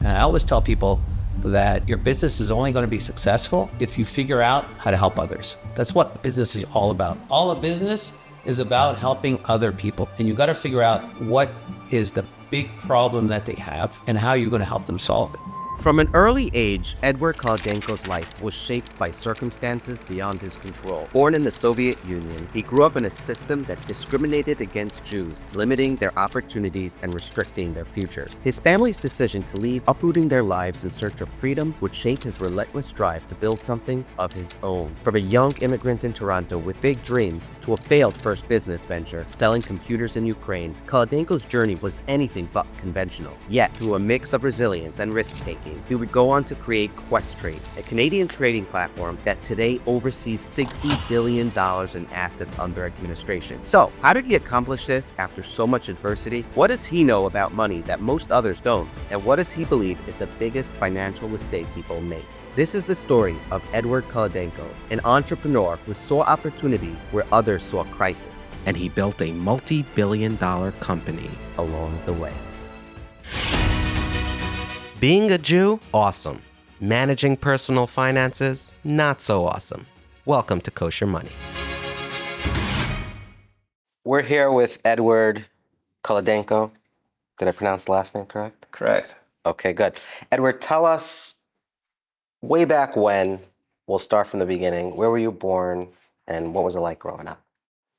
And I always tell people that your business is only going to be successful if you figure out how to help others. That's what business is all about. All of business is about helping other people. And you got to figure out what is the big problem that they have and how you're going to help them solve it. From an early age, Edward Kholodenko's life was shaped by circumstances beyond his control. Born in the Soviet Union, he grew up in a system that discriminated against Jews, limiting their opportunities and restricting their futures. His family's decision to leave, uprooting their lives in search of freedom, would shape his relentless drive to build something of his own. From a young immigrant in Toronto with big dreams to a failed first business venture, selling computers in Ukraine, Kholodenko's journey was anything but conventional. Yet, through a mix of resilience and risk-taking, he would go on to create Questrade, a Canadian trading platform that today oversees $60 billion in assets under administration. So, how did he accomplish this after so much adversity? What does he know about money that most others don't? And what does he believe is the biggest financial mistake people make? This is the story of Edward Kholodenko, an entrepreneur who saw opportunity where others saw crisis. And he built a multi-billion-dollar company along the way. Being a Jew, awesome. Managing personal finances, not so awesome. Welcome to Kosher Money. We're here with Edward Kholodenko. Did I pronounce the last name correct? Correct. Okay, good. Edward, tell us way back when, we'll start from the beginning, where were you born and what was it like growing up?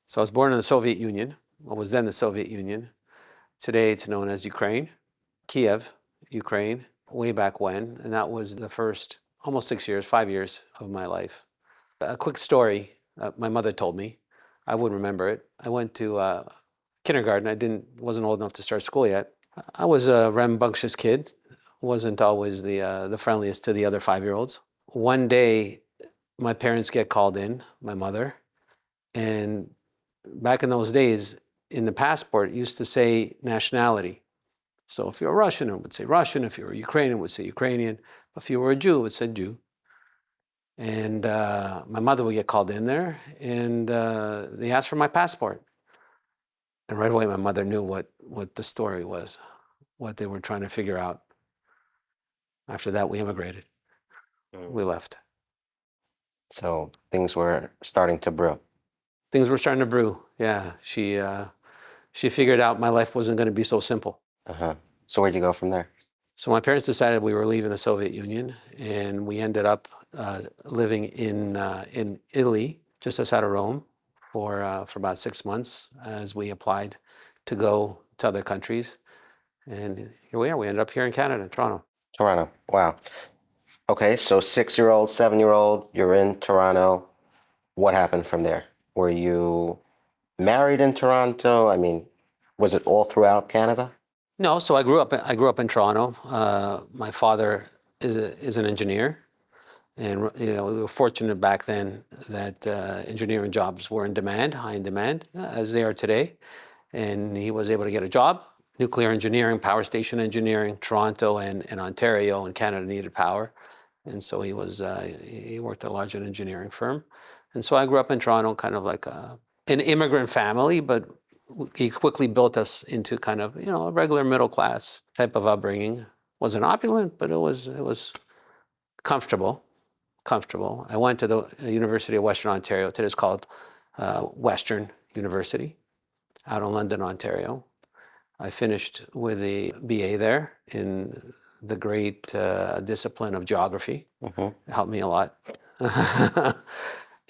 So I was born in the Soviet Union, what was then the Soviet Union. Today it's known as Ukraine, Kiev, Ukraine, way back when. And that was the first almost 5 years of my life. A quick story my mother told me. I wouldn't remember it. I went to kindergarten. I wasn't old enough to start school yet. I was a rambunctious kid. Wasn't always the friendliest to the other 5-year-olds. One day, my parents get called in, my mother, and back in those days, in the passport, it used to say nationality. So if you're a Russian, it would say Russian. If you were Ukrainian, it would say Ukrainian. If you were a Jew, it would say Jew. And my mother would get called in there, and they asked for my passport. And right away, my mother knew what the story was, what they were trying to figure out. After that, we immigrated. We left. So things were starting to brew. Things were starting to brew, yeah. She figured out my life wasn't going to be so simple. Uh-huh. So where'd you go from there? So my parents decided we were leaving the Soviet Union, and we ended up living in Italy, just outside of Rome, for about 6 months as we applied to go to other countries. And here we are. We ended up here in Canada, Toronto. Toronto. Wow. Okay, so 6-year-old, 7-year-old, you're in Toronto. What happened from there? Were you married in Toronto? I mean, was it all throughout Canada? No, so I grew up in Toronto. My father is an engineer, and we were fortunate back then that engineering jobs were high in demand, as they are today. And he was able to get a job, nuclear engineering, power station engineering. Toronto and Ontario and Canada needed power, and so he worked at a large engineering firm. And so I grew up in Toronto, kind of like an immigrant family, but he quickly built us into kind of, a regular middle class type of upbringing. Wasn't opulent, but it was comfortable. I went to the University of Western Ontario. Today it's called Western University, out in London, Ontario. I finished with a BA there in the great discipline of geography. Mm-hmm. It helped me a lot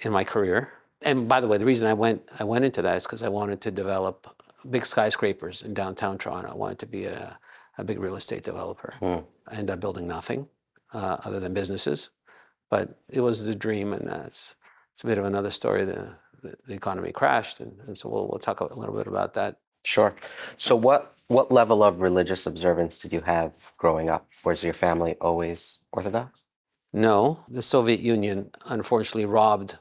in my career. And by the way, the reason I went into that is because I wanted to develop big skyscrapers in downtown Toronto. I wanted to be a big real estate developer. I ended up building nothing other than businesses, but it was the dream, and it's a bit of another story. The economy crashed, and so we'll talk a little bit about that. Sure. So what level of religious observance did you have growing up? Was your family always Orthodox? No, the Soviet Union unfortunately robbed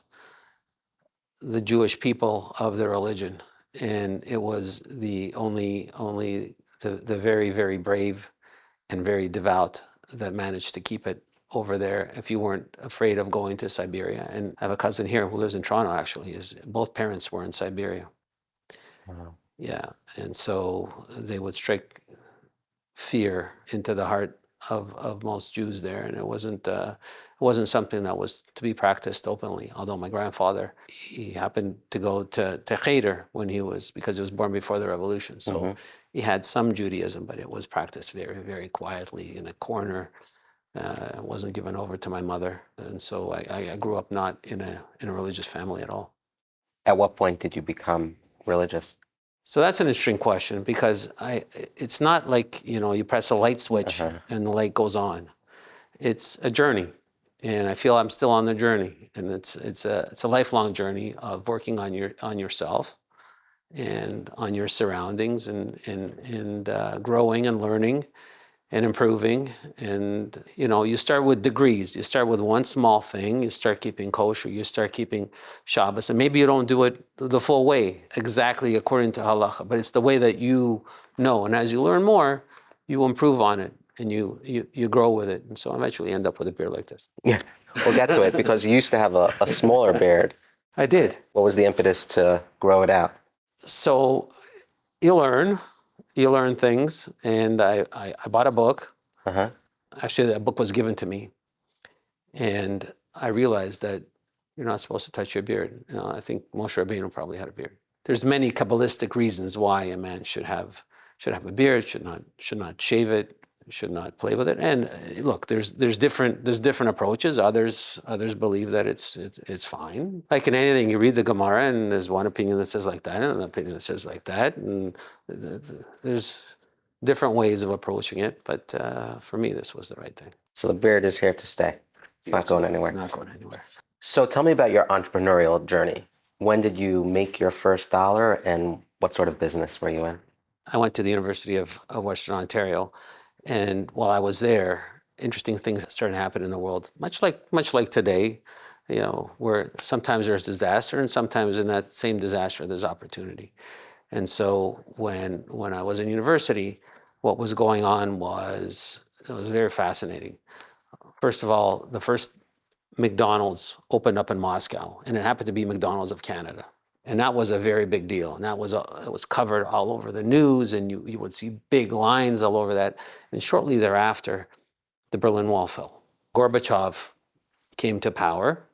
the Jewish people of their religion, and it was the only the very, very brave and very devout that managed to keep it over there if you weren't afraid of going to Siberia. And I have a cousin here who lives in Toronto, actually. Both parents were in Siberia. Wow. Yeah, and so they would strike fear into the heart of most Jews there, and it wasn't something that was to be practiced openly. Although my grandfather, he happened to go to Cheder because he was born before the revolution, so he had some Judaism, but it was practiced very, very quietly in a corner. It wasn't given over to my mother, and so I grew up not in a religious family at all. At what point did you become religious? So that's an interesting question, because it's not like, you press a light switch and the light goes on. It's a journey, and I feel I'm still on the journey, and it's a lifelong journey of working on yourself and on your surroundings, and growing and learning and improving. And you start with degrees. You start with one small thing. You start keeping kosher. You start keeping Shabbos, and maybe you don't do it the full way exactly according to halacha, but it's the way that you know. And as you learn more, you improve on it, and you grow with it. And so eventually end up with a beard like this. Yeah, we'll get to it, because you used to have a smaller beard. I did. What was the impetus to grow it out? So you learn things, and I bought a book. Actually, that book was given to me, and I realized that you're not supposed to touch your beard. I think Moshe Rabbeinu probably had a beard. There's many Kabbalistic reasons why a man should have a beard, should not shave it, should not play with it. And look, there's different approaches. Others believe that it's fine. Like in anything, you read the Gemara, and there's one opinion that says like that, and another opinion that says like that, and there's different ways of approaching it. But for me, this was the right thing. So the beard is here to stay. It's not going anywhere. Not going anywhere. So tell me about your entrepreneurial journey. When did you make your first dollar, and what sort of business were you in? I went to the University of Western Ontario. And while I was there, interesting things started to happen in the world, much like today, where sometimes there's disaster, and sometimes in that same disaster there's opportunity. And so when I was in university, what was going on was very fascinating. First of all, the first McDonald's opened up in Moscow, and it happened to be McDonald's of Canada. And that was a very big deal. And it was covered all over the news, and you would see big lines all over that. And shortly thereafter, the Berlin Wall fell. Gorbachev came to power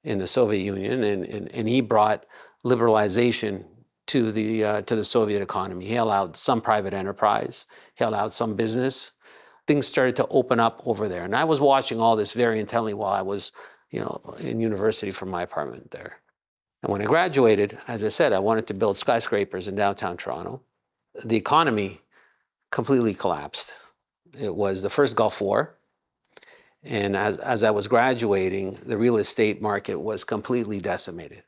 in the Soviet Union, and he brought liberalization to the Soviet economy. He allowed some private enterprise. He allowed some business. Things started to open up over there. And I was watching all this very intently while I was, in university from my apartment there. And when I graduated, as I said, I wanted to build skyscrapers in downtown Toronto. The economy completely collapsed. It was the first Gulf War. And as I was graduating, the real estate market was completely decimated.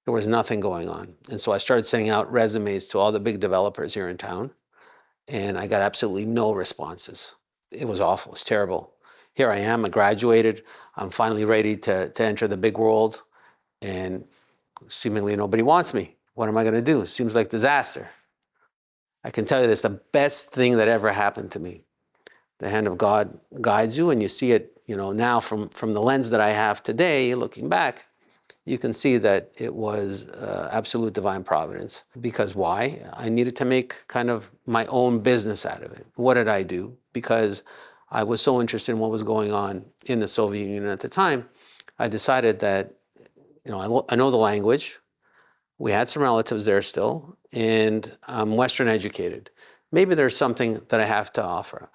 There was nothing going on. And so I started sending out resumes to all the big developers here in town. And I got absolutely no responses. It was awful. It was terrible. Here I am. I graduated. I'm finally ready to enter the big world. And seemingly nobody wants me. What am I going to do? It seems like disaster. I can tell you this, the best thing that ever happened to me. The hand of God guides you, and you see it, now from the lens that I have today, looking back, you can see that it was absolute divine providence. Because why? I needed to make kind of my own business out of it. What did I do? Because I was so interested in what was going on in the Soviet Union at the time, I decided that I know the language. We had some relatives there still, and I'm Western educated. Maybe there's something that I have to offer.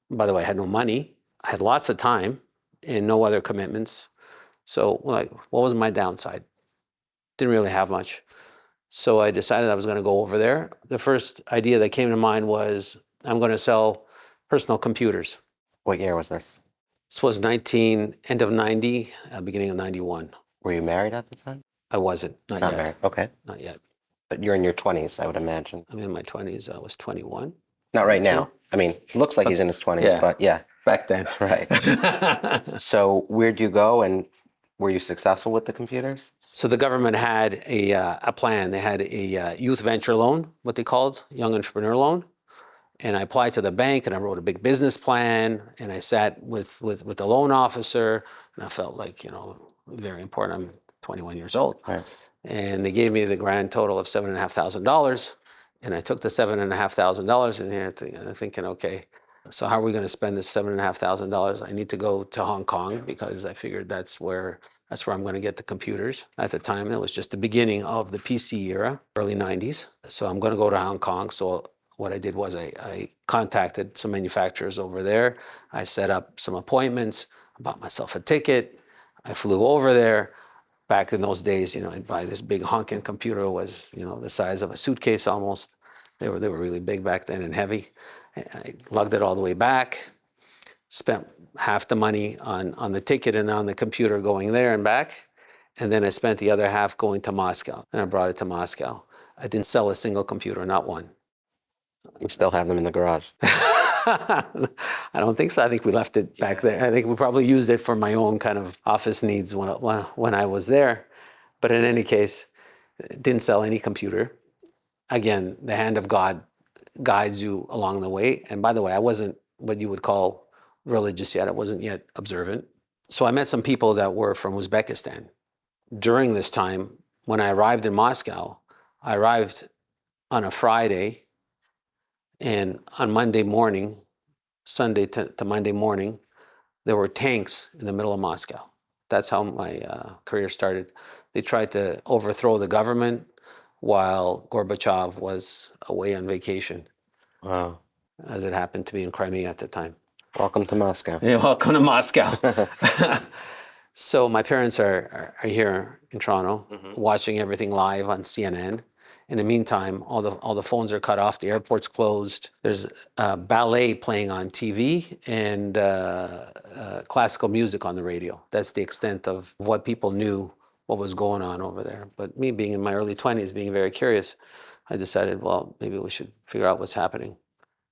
By the way, I had no money. I had lots of time and no other commitments. So, what was my downside? Didn't really have much. So I decided I was going to go over there. The first idea that came to mind was I'm going to sell personal computers. What year was this? This was end of 90, beginning of 91. Were you married at the time? I wasn't. Not yet. Married. Okay. Not yet. But you're in your 20s, I would imagine. I'm in my 20s. I was 21. Not right now. I mean, looks like he's in his 20s, but yeah. Back then. Right. So where'd you go, and were you successful with the computers? So the government had a plan. They had a youth venture loan, what they called, young entrepreneur loan. And I applied to the bank, and I wrote a big business plan, and I sat with the loan officer, and I felt like, very important. I'm 21 years old. Right. And they gave me the grand total of $7,500. And I took the $7,500 and I'm thinking, okay, So how are we going to spend this $7,500? I need to go to Hong Kong because I figured that's where I'm going to get the computers. At the time, it was just the beginning of the PC era, early 90s. So I'm going to go to Hong Kong. So what I did was I contacted some manufacturers over there. I set up some appointments. I bought myself a ticket. I flew over there. Back in those days, I'd buy this big honking computer. It was, the size of a suitcase almost. They were really big back then and heavy. I lugged it all the way back, spent half the money on the ticket and on the computer going there and back. And then I spent the other half going to Moscow. And I brought it to Moscow. I didn't sell a single computer, not one. You still have them in the garage. I don't think so. I think we left it back there. I think we probably used it for my own kind of office needs when I was there. But in any case, didn't sell any computer. Again, the hand of God guides you along the way. And by the way, I wasn't what you would call religious yet. I wasn't yet observant. So I met some people that were from Uzbekistan. During this time, when I arrived in Moscow, I arrived on a Friday. And on Monday morning, Sunday to Monday morning, there were tanks in the middle of Moscow. That's how my career started. They tried to overthrow the government while Gorbachev was away on vacation. Wow. As it happened to be in Crimea at the time. Welcome to Moscow. Yeah, welcome to Moscow. So my parents are here in Toronto, watching everything live on CNN. In the meantime, all the phones are cut off. The airport's closed. There's ballet playing on TV and classical music on the radio. That's the extent of what people knew what was going on over there. But me being in my early 20s, being very curious, I decided, well, maybe we should figure out what's happening.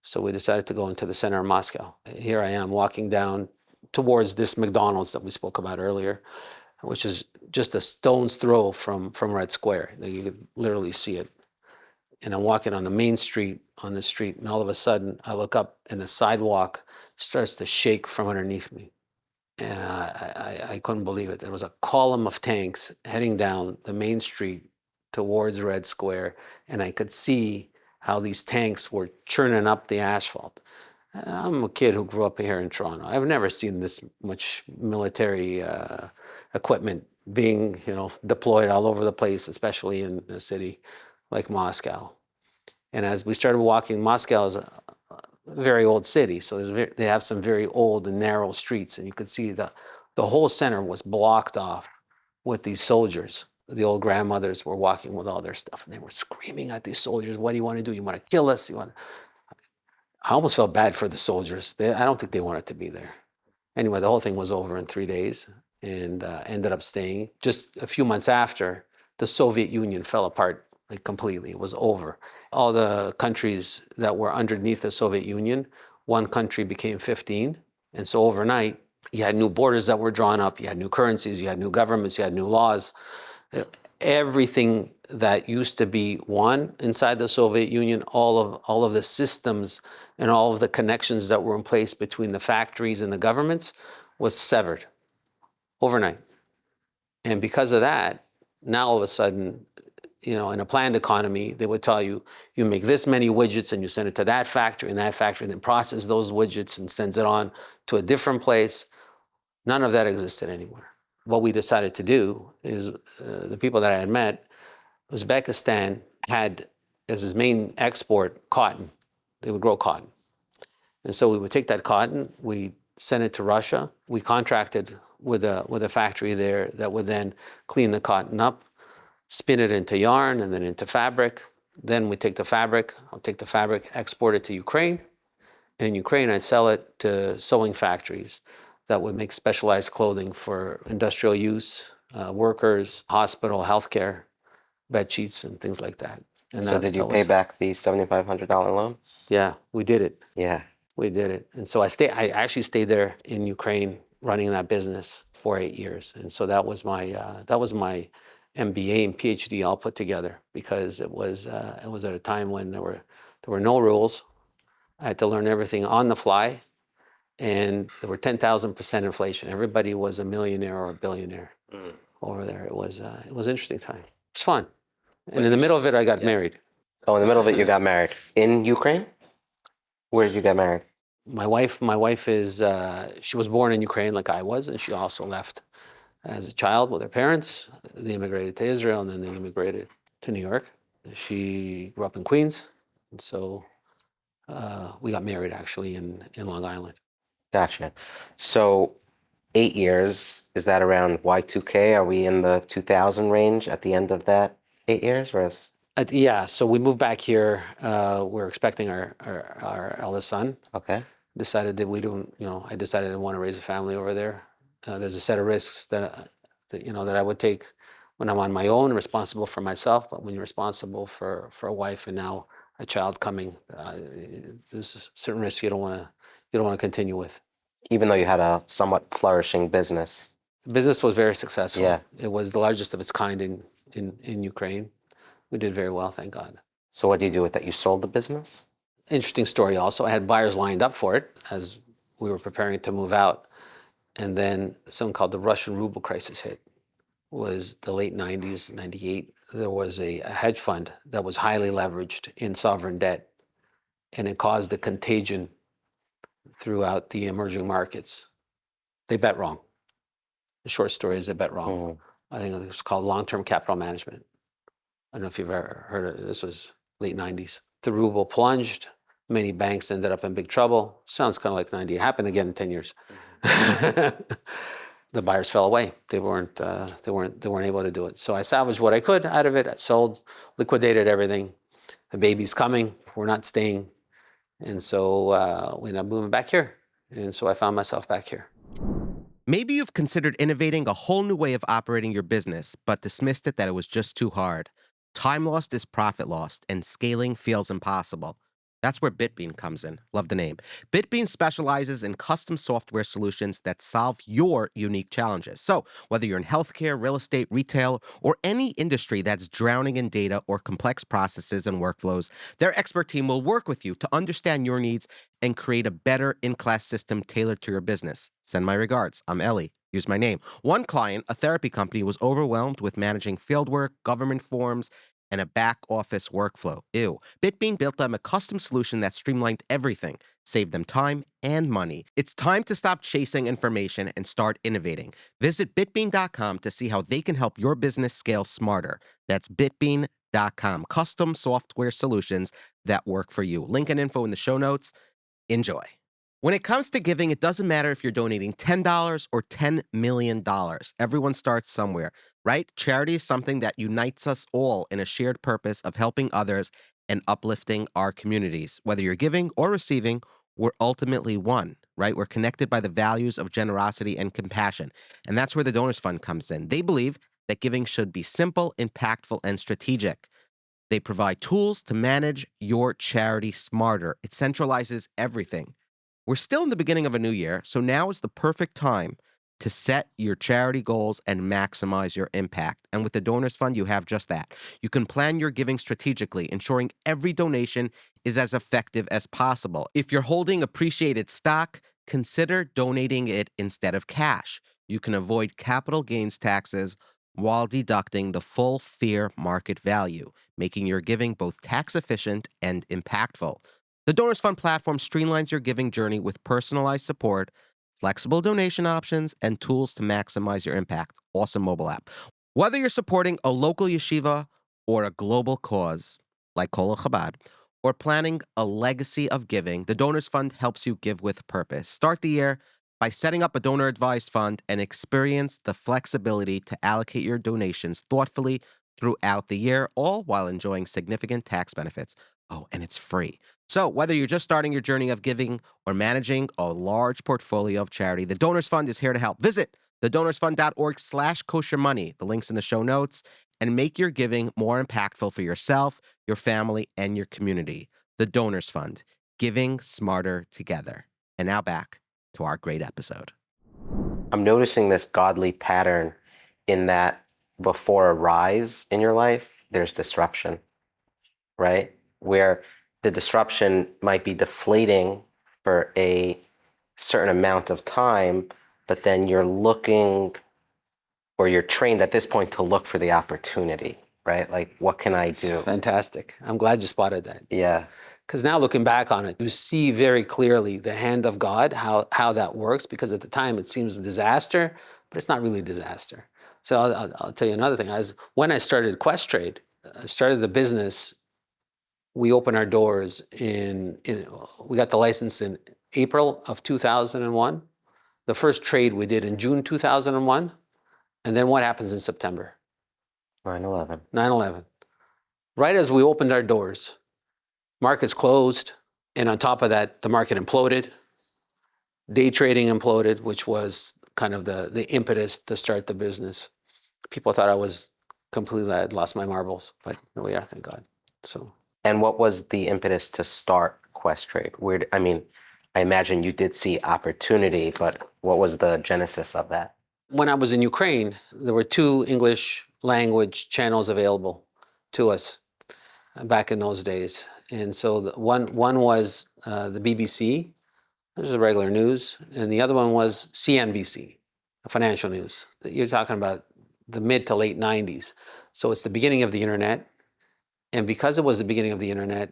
So we decided to go into the center of Moscow. Here I am walking down towards this McDonald's that we spoke about earlier, which is just a stone's throw from Red Square. You could literally see it. And I'm walking on the main street, and all of a sudden I look up and the sidewalk starts to shake from underneath me. And I couldn't believe it. There was a column of tanks heading down the main street towards Red Square, and I could see how these tanks were churning up the asphalt. I'm a kid who grew up here in Toronto. I've never seen this much military equipment being, deployed all over the place, especially in a city like Moscow. And as we started walking, Moscow is a very old city, so they have some very old and narrow streets, and you could see the whole center was blocked off with these soldiers. The old grandmothers were walking with all their stuff, and they were screaming at these soldiers, "What do you want to do? You want to kill us? I almost felt bad for the soldiers. I don't think they wanted to be there. Anyway, the whole thing was over in 3 days, and ended up staying. Just a few months after, the Soviet Union fell apart completely. It was over. All the countries that were underneath the Soviet Union, one country became 15. And so overnight, you had new borders that were drawn up, you had new currencies, you had new governments, you had new laws. Everything that used to be one inside the Soviet Union, all of the systems and all of the connections that were in place between the factories and the governments was severed overnight. And because of that, now all of a sudden, in a planned economy, they would tell you, you make this many widgets and you send it to that factory, and that factory then processes those widgets and sends it on to a different place. None of that existed anymore. What we decided to do is the people that I had met, Uzbekistan had as its main export cotton. They would grow cotton. And so we would take that cotton, we send it to Russia. We contracted with a factory there that would then clean the cotton up, spin it into yarn and then into fabric. Then we take the fabric, export it to Ukraine. And in Ukraine, I'd sell it to sewing factories that would make specialized clothing for industrial use, workers, hospital, healthcare, bed sheets, and things like that. And so did you pay back the $7,500 loan? Yeah, we did it. Yeah. We did it. And so I actually stayed there in Ukraine running that business for 8 years. And so that was my MBA and PhD all put together, because it was at a time when there were no rules. I had to learn everything on the fly, and there were 10,000% inflation. Everybody was a millionaire or a billionaire over there. It was an interesting time. It was fun. And in the middle of it, I got married. Oh, in the middle of it, you got married in Ukraine? Where did you get married? My wife is, she was born in Ukraine like I was, and she also left as a child with her parents. They immigrated to Israel, and then they immigrated to New York. She grew up in Queens, and so we got married actually in Long Island. Gotcha. So 8 years, is that around Y2K? Are we in the 2000 range at the end of that 8 years? Or is... Yeah, so we moved back here. We're expecting our eldest son. Okay. Decided that we don't, I decided I want to raise a family over there. There's a set of risks that I would take when I'm on my own, responsible for myself. But when you're responsible for a wife and now a child coming, there's certain risks you don't want to continue with. Even though you had a somewhat flourishing business. The business was very successful. Yeah. It was the largest of its kind in Ukraine. We did very well, thank God. So what do you do with that? You sold the business? Interesting story also. I had buyers lined up for it as we were preparing to move out. And then something called the Russian Ruble crisis hit. It was the late 90s, 98. There was a hedge fund that was highly leveraged in sovereign debt, and it caused a contagion throughout the emerging markets. They bet wrong. The short story is they bet wrong. I think it was called long-term capital management. I don't know if you've ever heard of it. This was late 90s. The ruble plunged. Many banks ended up in big trouble. Sounds kind of like 90. It happened again in 10 years. The buyers fell away. They weren't able to do it. So I salvaged what I could out of it. I sold, liquidated everything. The baby's coming. We're not staying. And so we ended up moving back here. And so I found myself back here. Maybe you've considered innovating a whole new way of operating your business, but dismissed it that it was just too hard. Time lost is profit lost, and scaling feels impossible. That's where BitBean comes in. Love the name. BitBean specializes in custom software solutions that solve your unique challenges. So whether you're in healthcare, real estate, retail, or any industry that's drowning in data or complex processes and workflows, their expert team will work with you to understand your needs and create a better in-class system tailored to your business. Send my regards. I'm Ellie. Use my name. One client, a therapy company, was overwhelmed with managing fieldwork, government forms, and a back office workflow. Ew. BitBean built them a custom solution that streamlined everything, saved them time and money. It's time to stop chasing information and start innovating. Visit bitbean.com to see how they can help your business scale smarter. That's bitbean.com. Custom software solutions that work for you. Link and info in the show notes. Enjoy. When it comes to giving, it doesn't matter if you're donating $10 or $10 million. Everyone starts somewhere, right? Charity is something that unites us all in a shared purpose of helping others and uplifting our communities. Whether you're giving or receiving, we're ultimately one, right? We're connected by the values of generosity and compassion. And that's where the Donors Fund comes in. They believe that giving should be simple, impactful, and strategic. They provide tools to manage your charity smarter. It centralizes everything. We're still in the beginning of a new year, so now is the perfect time to set your charity goals and maximize your impact. And with the Donors Fund, you have just that. You can plan your giving strategically, ensuring every donation is as effective as possible. If you're holding appreciated stock, consider donating it instead of cash. You can avoid capital gains taxes while deducting the full fair market value, making your giving both tax efficient and impactful. The Donors Fund platform streamlines your giving journey with personalized support, flexible donation options, and tools to maximize your impact. Awesome mobile app. Whether you're supporting a local yeshiva or a global cause like Colel Chabad, or planning a legacy of giving, the Donors Fund helps you give with purpose. Start the year by setting up a donor-advised fund and experience the flexibility to allocate your donations thoughtfully throughout the year, all while enjoying significant tax benefits. Oh, and it's free. So whether you're just starting your journey of giving or managing a large portfolio of charity, the Donors Fund is here to help. Visit thedonorsfund.org/kosher money. The link's in the show notes, and make your giving more impactful for yourself, your family, and your community. The Donors Fund, giving smarter together. And now back to our great episode. I'm noticing this godly pattern in that before a rise in your life, there's disruption, right? Where the disruption might be deflating for a certain amount of time, but then you're looking, or you're trained at this point to look for the opportunity, right? Like, what can I do? Fantastic. I'm glad you spotted that. Yeah. Because now looking back on it, you see very clearly the hand of God, how that works, because at the time it seems a disaster, but it's not really a disaster. So I'll tell you another thing. When I started Questrade, I started the business, we opened our doors we got the license in April of 2001. The first trade we did in June 2001. And then what happens in September? 9/11. 9/11. Right as we opened our doors, markets closed, and on top of that, the market imploded. Day trading imploded, which was kind of the impetus to start the business. People thought I had lost my marbles, but here we are, thank God. So. And what was the impetus to start Questrade? I imagine you did see opportunity, but what was the genesis of that? When I was in Ukraine, there were 2 English language channels available to us back in those days. And so one was the BBC, which was the regular news, and the other one was CNBC, financial news. You're talking about the mid to late 90s. So it's the beginning of the internet. And because it was the beginning of the internet,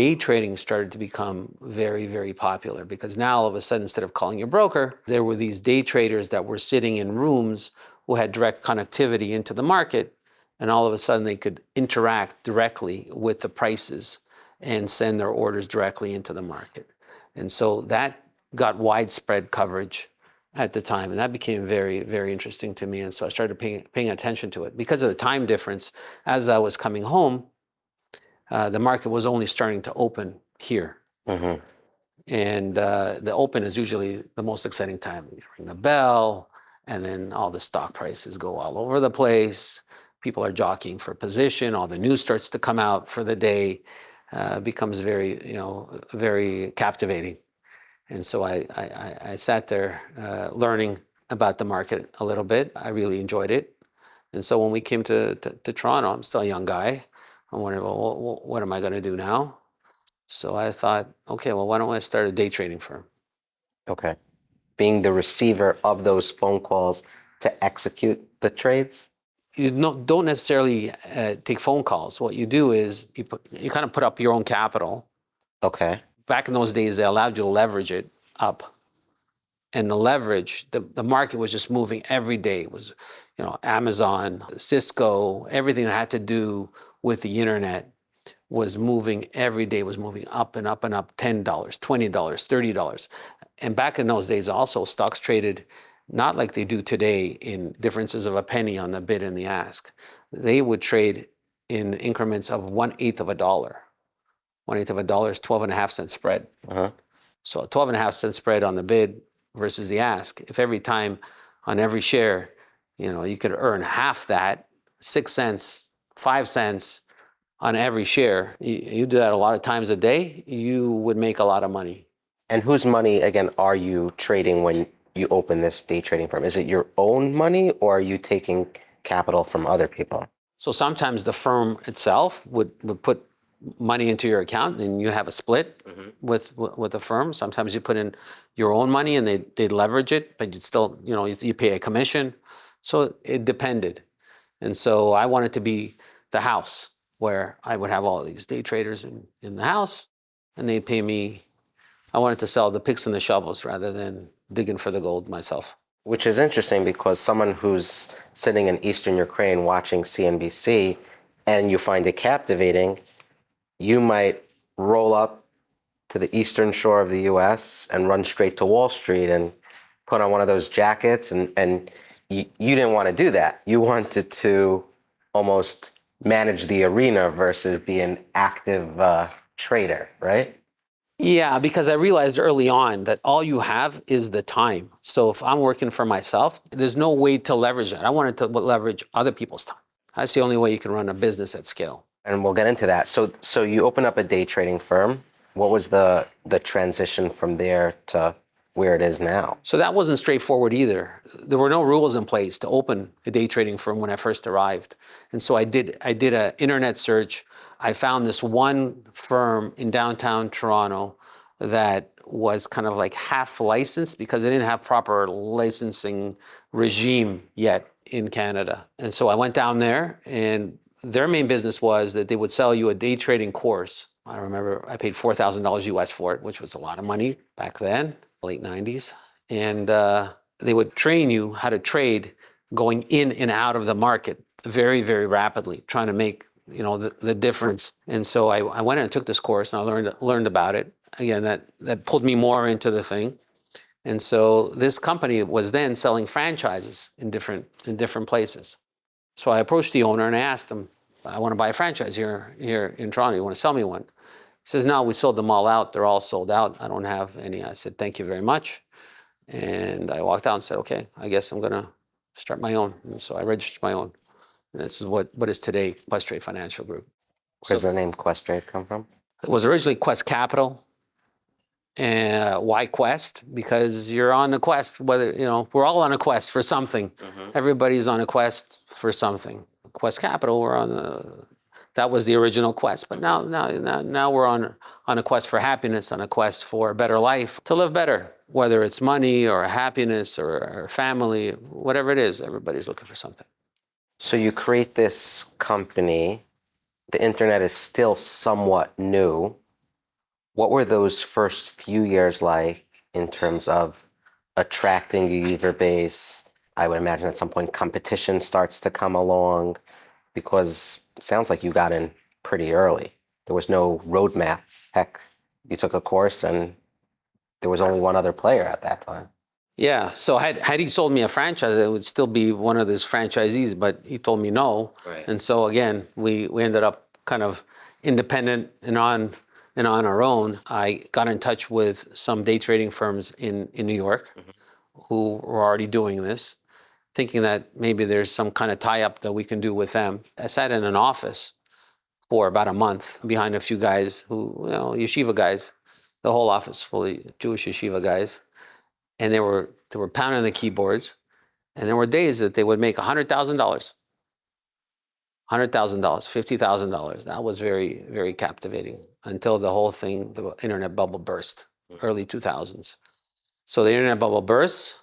day trading started to become very, very popular, because now all of a sudden, instead of calling your broker, there were these day traders that were sitting in rooms who had direct connectivity into the market, and all of a sudden they could interact directly with the prices and send their orders directly into the market. And so that got widespread coverage at the time, and that became very, very interesting to me. And so I started paying attention to it. Because of the time difference, as I was coming home, the market was only starting to open here. Mm-hmm. And the open is usually the most exciting time. You ring the bell, and then all the stock prices go all over the place. People are jockeying for position. All the news starts to come out for the day. Becomes very captivating. And so I sat there learning about the market a little bit. I really enjoyed it. And so when we came to Toronto, I'm still a young guy. I wondered, well, what am I going to do now? So I thought, okay, well, why don't I start a day trading firm? Okay. Being the receiver of those phone calls to execute the trades? You don't necessarily take phone calls. What you do is you kind of put up your own capital. Okay. Back in those days, they allowed you to leverage it up. And the leverage, the market was just moving every day. It was, Amazon, Cisco, everything that had to do with the internet was moving every day, was moving up and up and up, $10, $20, $30. And back in those days also, stocks traded not like they do today in differences of a penny on the bid and the ask. They would trade in increments of 1/8 of a dollar. 1/8 of a dollar is 12.5-cent spread. Uh-huh. So a 12.5-cent spread on the bid versus the ask. If every time on every share, you could earn half that, 6 cents, 5 cents on every share, you do that a lot of times a day, you would make a lot of money. And whose money, again, are you trading when you open this day trading firm? Is it your own money, or are you taking capital from other people? So sometimes the firm itself would put money into your account, and you have a split with the firm. Sometimes you put in your own money and they leverage it, but you'd still, you pay a commission. So it depended. And so I wanted to be the house where I would have all these day traders in the house, and they'd pay me. I wanted to sell the picks and the shovels rather than digging for the gold myself. Which is interesting, because someone who's sitting in Eastern Ukraine watching CNBC and you find it captivating, you might roll up to the eastern shore of the US and run straight to Wall Street and put on one of those jackets. And you didn't want to do that. You wanted to almost manage the arena versus be an active trader, right? Yeah, because I realized early on that all you have is the time. So if I'm working for myself, there's no way to leverage that. I wanted to leverage other people's time. That's the only way you can run a business at scale. And we'll get into that. So you open up a day trading firm. What was the transition from there to where it is now? So that wasn't straightforward either. There were no rules in place to open a day trading firm when I first arrived. And so I did an internet search. I found this one firm in downtown Toronto that was kind of like half licensed because they didn't have proper licensing regime yet in Canada. And so I went down there, and their main business was that they would sell you a day trading course I remember I paid $4,000 US for it, which was a lot of money back then, late 90s. And they would train you how to trade going in and out of the market very, very rapidly, trying to make the difference. And so I went and took this course, and I learned about it. Again, that pulled me more into the thing. And so this company was then selling franchises in different places. So I approached the owner and I asked him, I want to buy a franchise here in Toronto. You want to sell me one? He says, no, we sold them all out. They're all sold out. I don't have any. I said, thank you very much. And I walked out and said, okay, I guess I'm going to start my own. And so I registered my own. And this is what is today Questrade Financial Group. Where does the name Questrade come from? It was originally Quest Capital. And why Quest? Because you're on a quest, we're all on a quest for something. Mm-hmm. Everybody's on a quest for something. Quest Capital, that was the original quest. But now we're on a quest for happiness, on a quest for a better life, to live better. Whether it's money or happiness or family, whatever it is, everybody's looking for something. So you create this company. The internet is still somewhat new. What were those first few years like in terms of attracting a user base? I would imagine at some point competition starts to come along, because it sounds like you got in pretty early. There was no roadmap. Heck, you took a course and there was only one other player at that time. Yeah, so had he sold me a franchise, it would still be one of his franchisees, but he told me no. Right. And so again, we ended up kind of independent and on our own. I got in touch with some day trading firms in New York, mm-hmm. who were already doing this, thinking that maybe there's some kind of tie-up that we can do with them. I sat in an office for about a month behind a few guys who, yeshiva guys, the whole office fully Jewish yeshiva guys. And they were pounding the keyboards. And there were days that they would make $100,000, $50,000. That was very, very captivating until the whole thing, the internet bubble burst, early 2000s. So the internet bubble burst,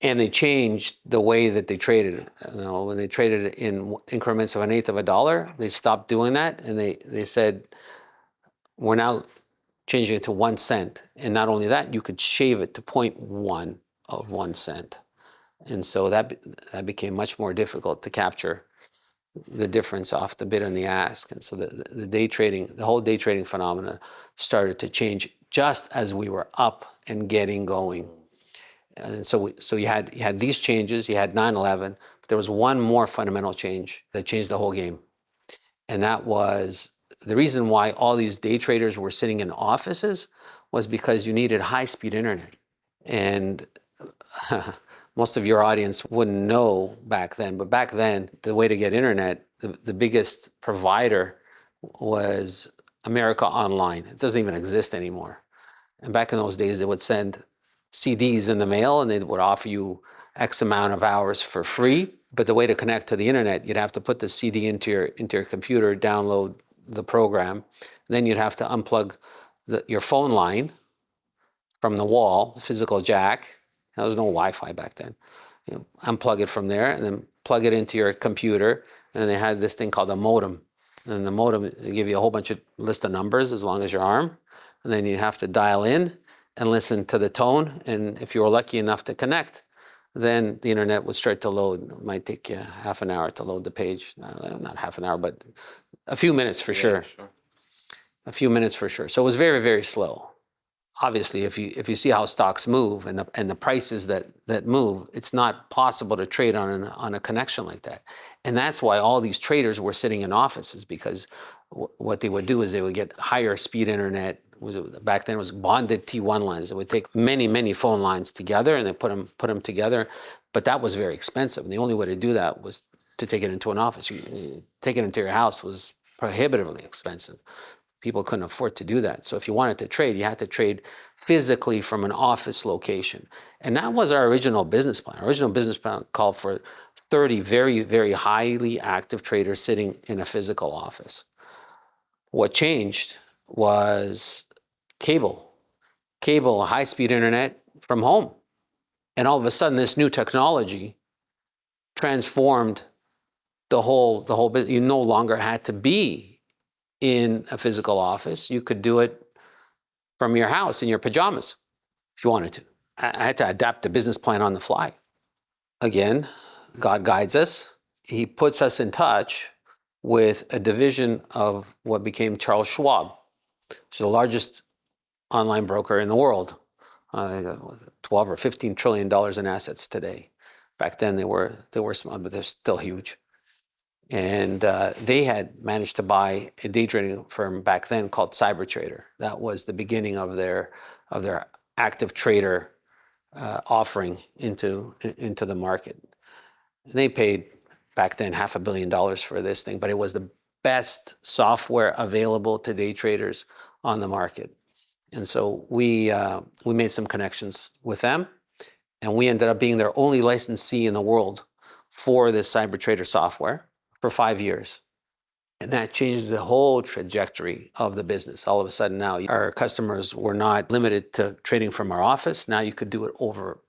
and they changed the way that they traded. When they traded in increments of $0.125 of a dollar, they stopped doing that, and they said, we're now changing it to 1 cent. And not only that, you could shave it to 0.1 of 1 cent. And so that became much more difficult to capture the difference off the bid and the ask. And so the whole day trading phenomena started to change just as we were up and getting going. And so you had these changes, you had 9/11, but there was one more fundamental change that changed the whole game. And that was the reason why all these day traders were sitting in offices was because you needed high-speed internet. And most of your audience wouldn't know back then, but back then, the way to get internet, the biggest provider was America Online. It doesn't even exist anymore. And back in those days, they would send CDs in the mail, and they would offer you X amount of hours for free. But the way to connect to the internet, you'd have to put the CD into your computer, download the program. Then you'd have to unplug your phone line from the wall, physical jack. There was no Wi-Fi back then. Unplug it from there and then plug it into your computer. And then they had this thing called a modem. And the modem, they give you a whole bunch of list of numbers as long as your arm. And then you have to dial in and listen to the tone. And if you were lucky enough to connect, then the internet would start to load. It might take you half an hour to load the page. Not half an hour, but a few minutes for sure. A few minutes for sure. So it was very, very slow. Obviously, if you see how stocks move and the prices that move, it's not possible to trade on a connection like that. And that's why all these traders were sitting in offices, because what they would do is they would get higher speed internet. Back then it was bonded T1 lines. They would take many, many phone lines together and they put them together. But that was very expensive. And the only way to do that was to take it into an office. Take it into your house was prohibitively expensive. People couldn't afford to do that. So if you wanted to trade, you had to trade physically from an office location. And that was our original business plan. Our original business plan called for 30 very, very highly active traders sitting in a physical office. What changed was cable, high-speed internet from home. And all of a sudden, this new technology transformed the whole business. You no longer had to be in a physical office. You could do it from your house in your pajamas if you wanted to. I had to adapt the business plan on the fly. Again, God guides us. He puts us in touch with a division of what became Charles Schwab, which is the largest online broker in the world. 12 or 15 trillion dollars in assets today. Back then they were small, but they're still huge. And they had managed to buy a day trading firm back then called CyberTrader. That was the beginning of their active trader offering into the market. And they paid back then $500 million for this thing, but it was the best software available to day traders on the market. And so we made some connections with them, and we ended up being their only licensee in the world for this CyberTrader software for 5 years. And that changed the whole trajectory of the business. All of a sudden now, our customers were not limited to trading from our office. Now you could do it over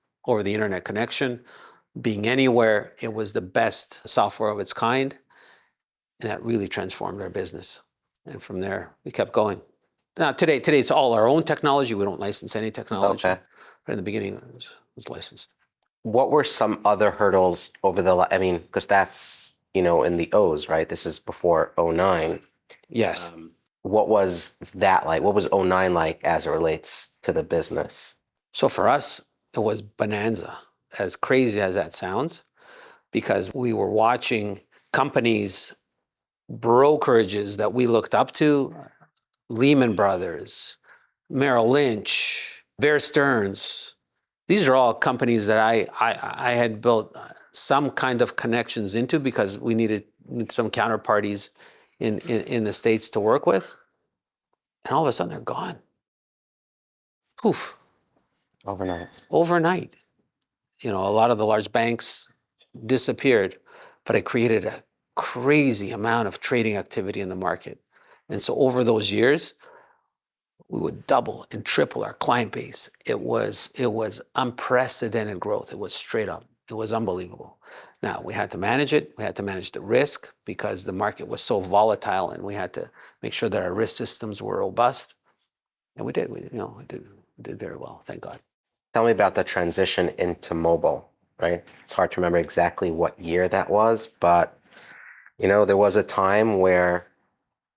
the internet connection, being anywhere. It was the best software of its kind, and that really transformed our business. And from there, we kept going. Now, today it's all our own technology. We don't license any technology. Okay. But in the beginning, it was licensed. What were some other hurdles over because that's, in the O's, right? This is before '09. Yes. What was that like? What was '09 like as it relates to the business? So for us, it was bonanza, as crazy as that sounds, because we were watching companies, brokerages that we looked up to, Lehman Brothers, Merrill Lynch, Bear Stearns. These are all companies that I had built some kind of connections into because we needed some counterparties in the States to work with. And all of a sudden they're gone. Poof. Overnight. A lot of the large banks disappeared, but it created a crazy amount of trading activity in the market. And so over those years, we would double and triple our client base. It was unprecedented growth. It was straight up. It was unbelievable. Now, we had to manage it. We had to manage the risk because the market was so volatile, and we had to make sure that our risk systems were robust. And we did. We did very well, thank God. Tell me about the transition into mobile, right? It's hard to remember exactly what year that was, but there was a time where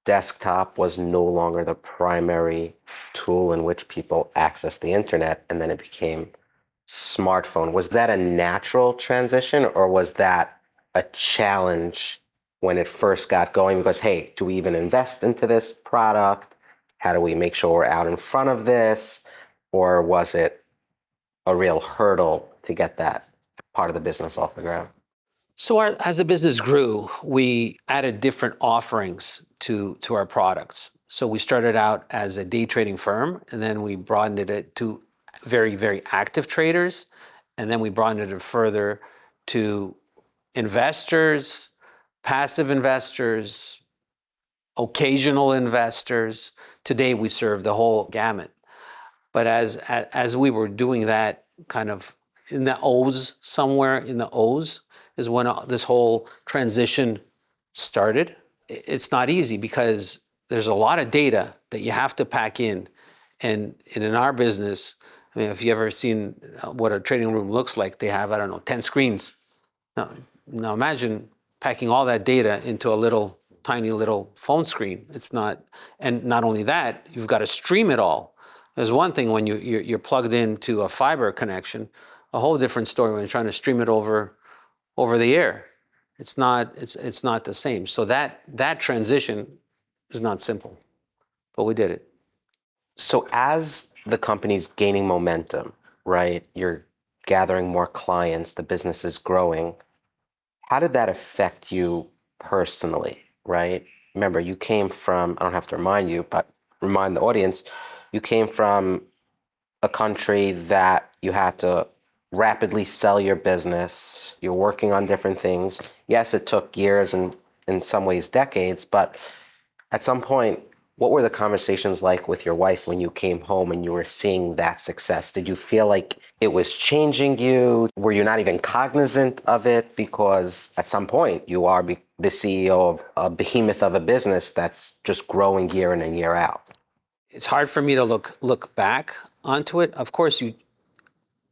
desktop was no longer the primary tool in which people access the internet, and then it became smartphone. Was that a natural transition, or was that a challenge when it first got going? Because, hey, do we even invest into this product? How do we make sure we're out in front of this? Or was it a real hurdle to get that part of the business off the ground? So as the business grew, we added different offerings to our products. So we started out as a day trading firm, and then we broadened it to very, very active traders. And then we broadened it further to investors, passive investors, occasional investors. Today we serve the whole gamut. But as we were doing that kind of in the O's, somewhere in the O's, is when this whole transition started. It's not easy because there's a lot of data that you have to pack in. And in our business, if you ever seen what a trading room looks like, they have, 10 screens. Now imagine packing all that data into a tiny little phone screen. It's not, and not only that, you've got to stream it all. There's one thing when you're plugged into a fiber connection, a whole different story when you're trying to stream it over the air. It's not the same. So that transition is not simple, but we did it. So as the company's gaining momentum, right? You're gathering more clients, the business is growing. How did that affect you personally, right? Remember, you came from, I don't have to remind you, but remind the audience, you came from a country that you had to rapidly sell your business. You're working on different things. Yes, it took years and in some ways decades, but at some point What were the conversations like with your wife when you came home and you were seeing that success? Did you feel like it was changing you? Were you not even cognizant of it? Because at some point you are the CEO of a behemoth of a business that's just growing year in and year out. It's hard for me to look back onto it. Of course,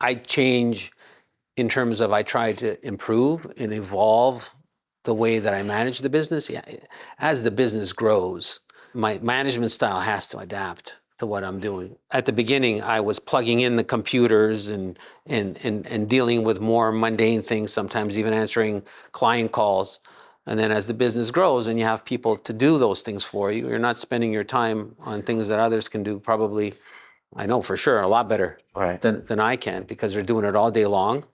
I change in terms of I try to improve and evolve the way that I manage the business. Yeah, as the business grows, my management style has to adapt to what I'm doing. At the beginning, I was plugging in the computers and dealing with more mundane things, sometimes even answering client calls. And then as the business grows and you have people to do those things for you, you're not spending your time on things that others can do probably, I know for sure, a lot better than I can, because they're doing it all day long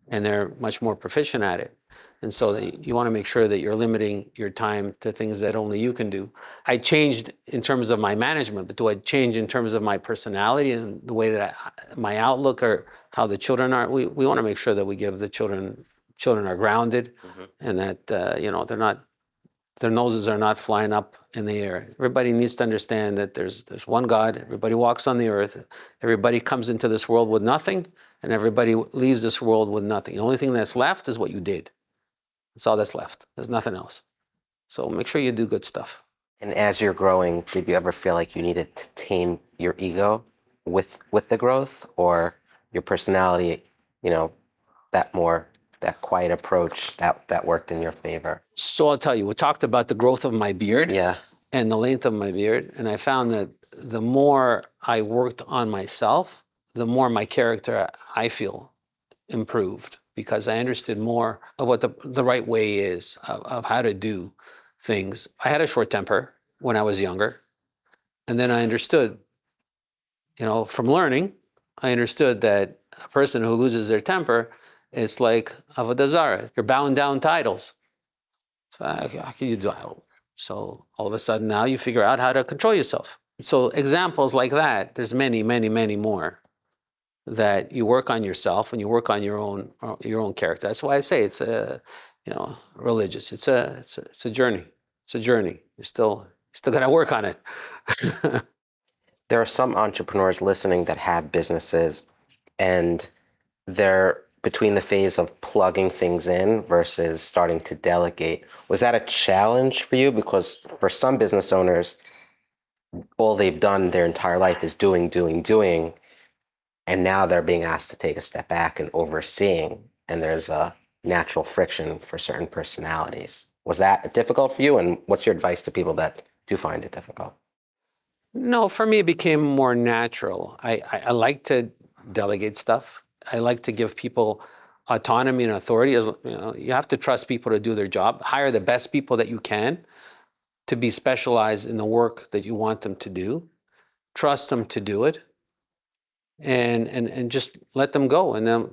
and they're much more proficient at it. And so you want to make sure that you're limiting your time to things that only you can do. I changed in terms of my management, but do I change in terms of my personality and the way that my outlook or how the children are? We want to make sure that we give the children are grounded, and that their noses are not flying up in the air. Everybody needs to understand that there's one God. Everybody walks on the earth. Everybody comes into this world with nothing, and everybody leaves this world with nothing. The only thing that's left is what you did. That's all that's left. There's nothing else. So make sure you do good stuff. And as you're growing, did you ever feel like you needed to tame your ego with the growth, or your personality, that quiet approach that worked in your favor? So I'll tell you, we talked about the growth of my beard and the length of my beard. And I found that the more I worked on myself, the more my character, I feel, improved, because I understood more of what the right way is of how to do things. I had a short temper when I was younger. And then I understood, from learning, I understood that a person who loses their temper, it's like avodah zarah. You're bowing down to idols. So how can you do that? So all of a sudden now you figure out how to control yourself. So examples like that, there's many, many, many more, that you work on yourself and you work on your own character. That's why I say it's religious. It's a journey. It's a journey. You still got to work on it. There are some entrepreneurs listening that have businesses, and they're between the phase of plugging things in versus starting to delegate. Was that a challenge for you? Because for some business owners, all they've done their entire life is doing, and now they're being asked to take a step back and overseeing, and there's a natural friction for certain personalities. Was that difficult for you? And what's your advice to people that do find it difficult? No, for me, it became more natural. I like to delegate stuff. I like to give people autonomy and authority. As you have to trust people to do their job. Hire the best people that you can to be specialized in the work that you want them to do. Trust them to do it, and just let them go. And then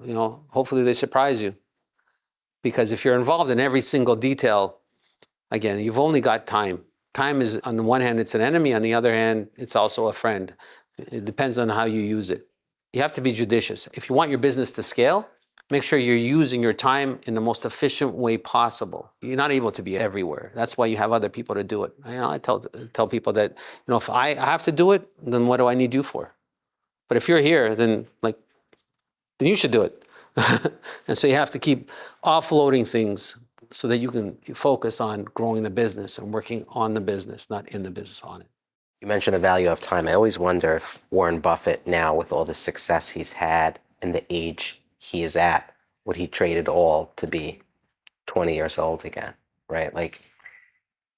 hopefully they surprise you. Because if you're involved in every single detail, again, you've only got time. Time is, on the one hand, it's an enemy. On the other hand, it's also a friend. It depends on how you use it. You have to be judicious. If you want your business to scale, make sure you're using your time in the most efficient way possible. You're not able to be everywhere. That's why you have other people to do it. I tell people that, if I have to do it, then what do I need you for? But if you're here, then you should do it. And so you have to keep offloading things so that you can focus on growing the business and working on the business, not in the business, on it. You mentioned the value of time. I always wonder if Warren Buffett, now with all the success he's had and the age he is at, would he trade it all to be 20 years old again, right?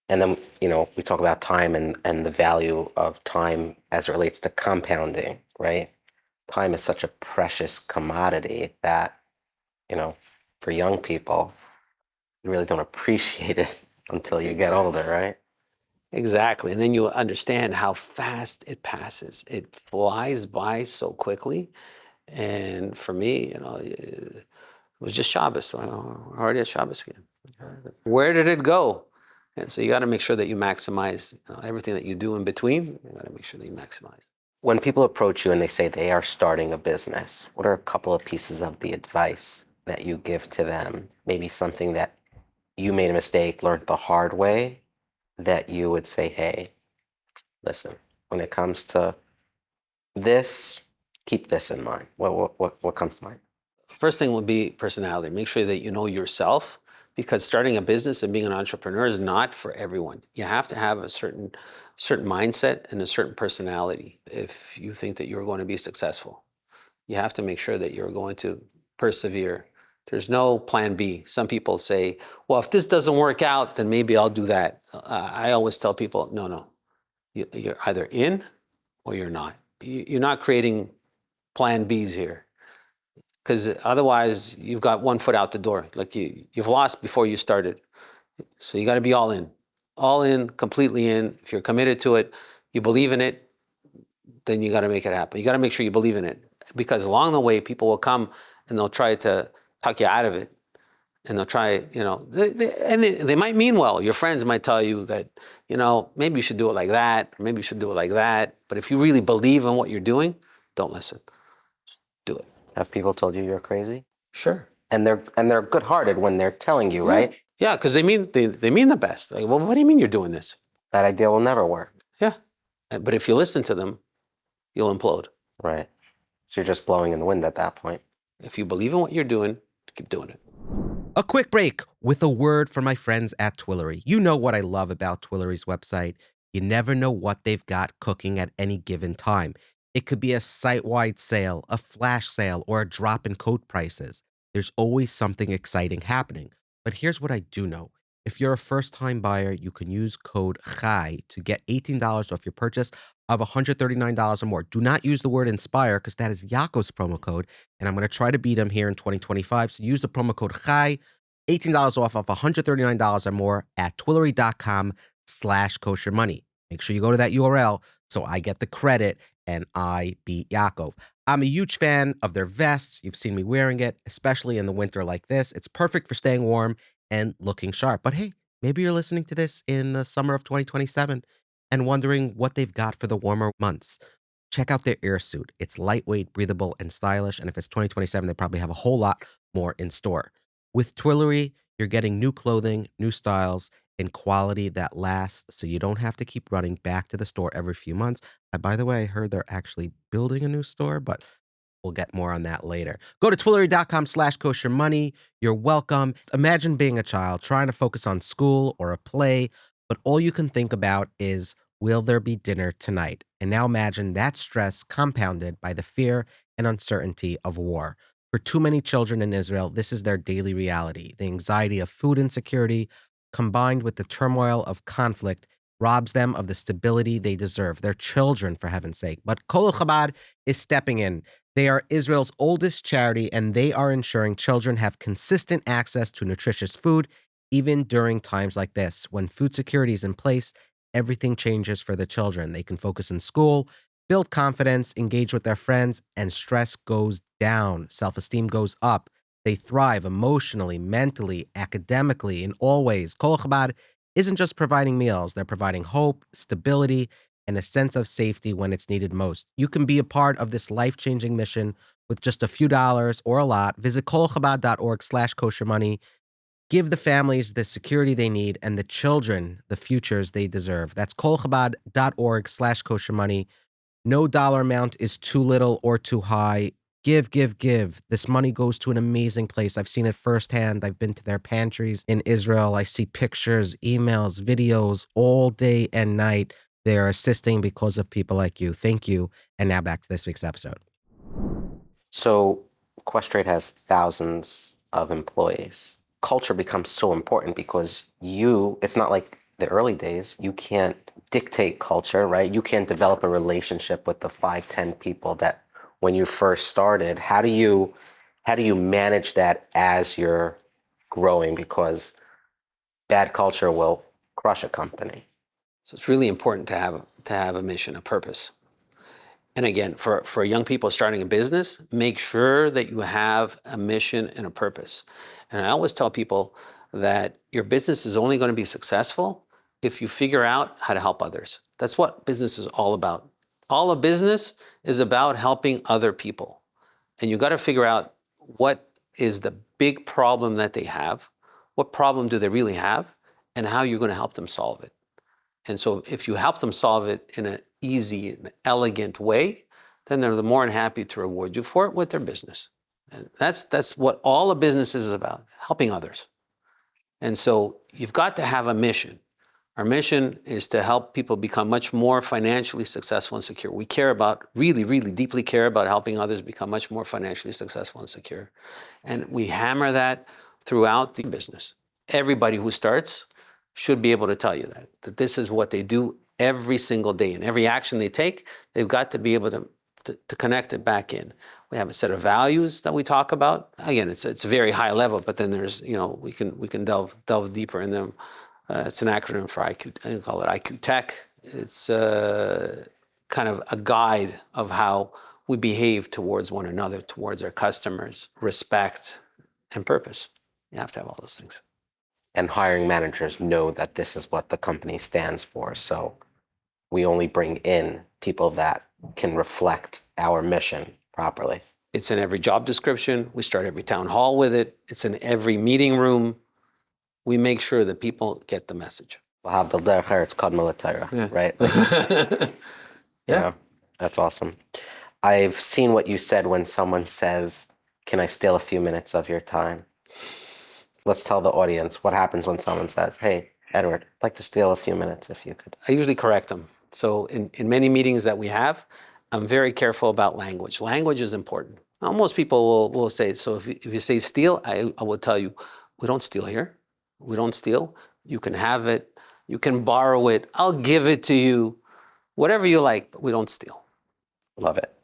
And then, we talk about time and the value of time as it relates to compounding, right? Time is such a precious commodity that, for young people, you really don't appreciate it until you get older, right? Exactly. And then you understand how fast it passes. It flies by so quickly. And for me, it was just Shabbos. So we're already at Shabbos again. Where did it go? And so you got to make sure that you maximize everything that you do in between. You got to make sure that you maximize. When people approach you and they say they are starting a business, what are a couple of pieces of the advice that you give to them? Maybe something that you made a mistake, learned the hard way, that you would say, hey, listen, when it comes to this, keep this in mind. What comes to mind? First thing would be personality. Make sure that you know yourself, because starting a business and being an entrepreneur is not for everyone. You have to have a certain mindset and a certain personality if you think that you're going to be successful. You have to make sure that you're going to persevere. There's no plan B. Some people say, well, if this doesn't work out, then maybe I'll do that. I always tell people, no. You're either in or you're not. You're not creating plan Bs here, because otherwise you've got one foot out the door. Like you've lost before you started. So you got to be all in, completely in. If you're committed to it, you believe in it, then you got to make it happen. You got to make sure you believe in it, because along the way, people will come and they'll try to talk you out of it. And they'll try, they might mean well. Your friends might tell you that, maybe you should do it like that, or maybe you should do it like that. But if you really believe in what you're doing, don't listen. Do it. Have people told you you're crazy? Sure. And they're good-hearted when they're telling you, right? Yeah, because they mean the best. Like, well, what do you mean you're doing this? That idea will never work. Yeah. But if you listen to them, you'll implode. Right. So you're just blowing in the wind at that point. If you believe in what you're doing, keep doing it. A quick break with a word from my friends at Twillory. You know what I love about Twillory's website. You never know what they've got cooking at any given time. It could be a site-wide sale, a flash sale, or a drop in coat prices. There's always something exciting happening. But here's what I do know. If you're a first-time buyer, you can use code CHAI to get $18 off your purchase of $139 or more. Do not use the word INSPIRE, because that is Yaakov's promo code, and I'm going to try to beat him here in 2025. So use the promo code CHAI, $18 off of $139 or more at Twillory.com/kosher money. Make sure you go to that URL so I get the credit and I beat Yaakov. I'm a huge fan of their vests. You've seen me wearing it, especially in the winter like this. It's perfect for staying warm and looking sharp. But hey, maybe you're listening to this in the summer of 2027 and wondering what they've got for the warmer months. Check out their air suit. It's lightweight, breathable, and stylish. And if it's 2027, they probably have a whole lot more in store. With Twillory, you're getting new clothing, new styles, and quality that lasts, so you don't have to keep running back to the store every few months. By the way, I heard they're actually building a new store, but we'll get more on that later. Go to Twillory.com/kosher money. You're welcome. Imagine being a child trying to focus on school or a play, but all you can think about is, will there be dinner tonight? And now imagine that stress compounded by the fear and uncertainty of war. For too many children in Israel, this is their daily reality. The anxiety of food insecurity, combined with the turmoil of conflict, robs them of the stability they deserve. They're children, for heaven's sake. But Colel Chabad is stepping in. They are Israel's oldest charity, and they are ensuring children have consistent access to nutritious food, even during times like this. When food security is in place, everything changes for the children. They can focus in school, build confidence, engage with their friends, and stress goes down. Self-esteem goes up. They thrive emotionally, mentally, academically, in all ways. Colel Chabad isn't just providing meals. They're providing hope, stability, and a sense of safety when it's needed most. You can be a part of this life-changing mission with just a few dollars or a lot. Visit kohelchabad.org/kosher money. Give the families the security they need and the children the futures they deserve. That's kohelchabad.org/kosher money. No dollar amount is too little or too high. Give, give, give. This money goes to an amazing place. I've seen it firsthand. I've been to their pantries in Israel. I see pictures, emails, videos all day and night. They are assisting because of people like you. Thank you. And now back to this week's episode. So Questrade has thousands of employees. Culture becomes so important because it's not like the early days. You can't dictate culture, right? You can't develop a relationship with the 5-10 people that when you first started. How do you manage that as you're growing? Because bad culture will crush a company. So it's really important to have a mission, a purpose. And again, for young people starting a business, make sure that you have a mission and a purpose. And I always tell people that your business is only going to be successful if you figure out how to help others. That's what business is all about. All a business is about helping other people. And you got to figure out what is the big problem that they have, what problem do they really have, and how you're going to help them solve it. And so if you help them solve it in an easy and elegant way, then they're more than happy to reward you for it with their business. And that's what all a business is about, helping others. And so you've got to have a mission. Our mission is to help people become much more financially successful and secure. We care about, really, really deeply care about helping others become much more financially successful and secure. And we hammer that throughout the business. Everybody who starts should be able to tell you that this is what they do every single day. And every action they take, they've got to be able to connect it back in. We have a set of values that we talk about. Again, it's very high level, but then there's, we can delve deeper in them. It's an acronym for IQ. I call it IQ Tech. It's kind of a guide of how we behave towards one another, towards our customers, respect, and purpose. You have to have all those things. And hiring managers know that this is what the company stands for. So we only bring in people that can reflect our mission properly. It's in every job description. We start every town hall with it. It's in every meeting room. We make sure that people get the message. Right? Yeah, that's awesome. I've seen what you said when someone says, "Can I steal a few minutes of your time?" Let's tell the audience what happens when someone says, "Hey, Edward, I'd like to steal a few minutes if you could." I usually correct them. So in many meetings that we have, I'm very careful about language. Language is important. Now, most people will say, so if you say steal, I will tell you, we don't steal here. We don't steal. You can have it. You can borrow it. I'll give it to you. Whatever you like, but we don't steal. Love it.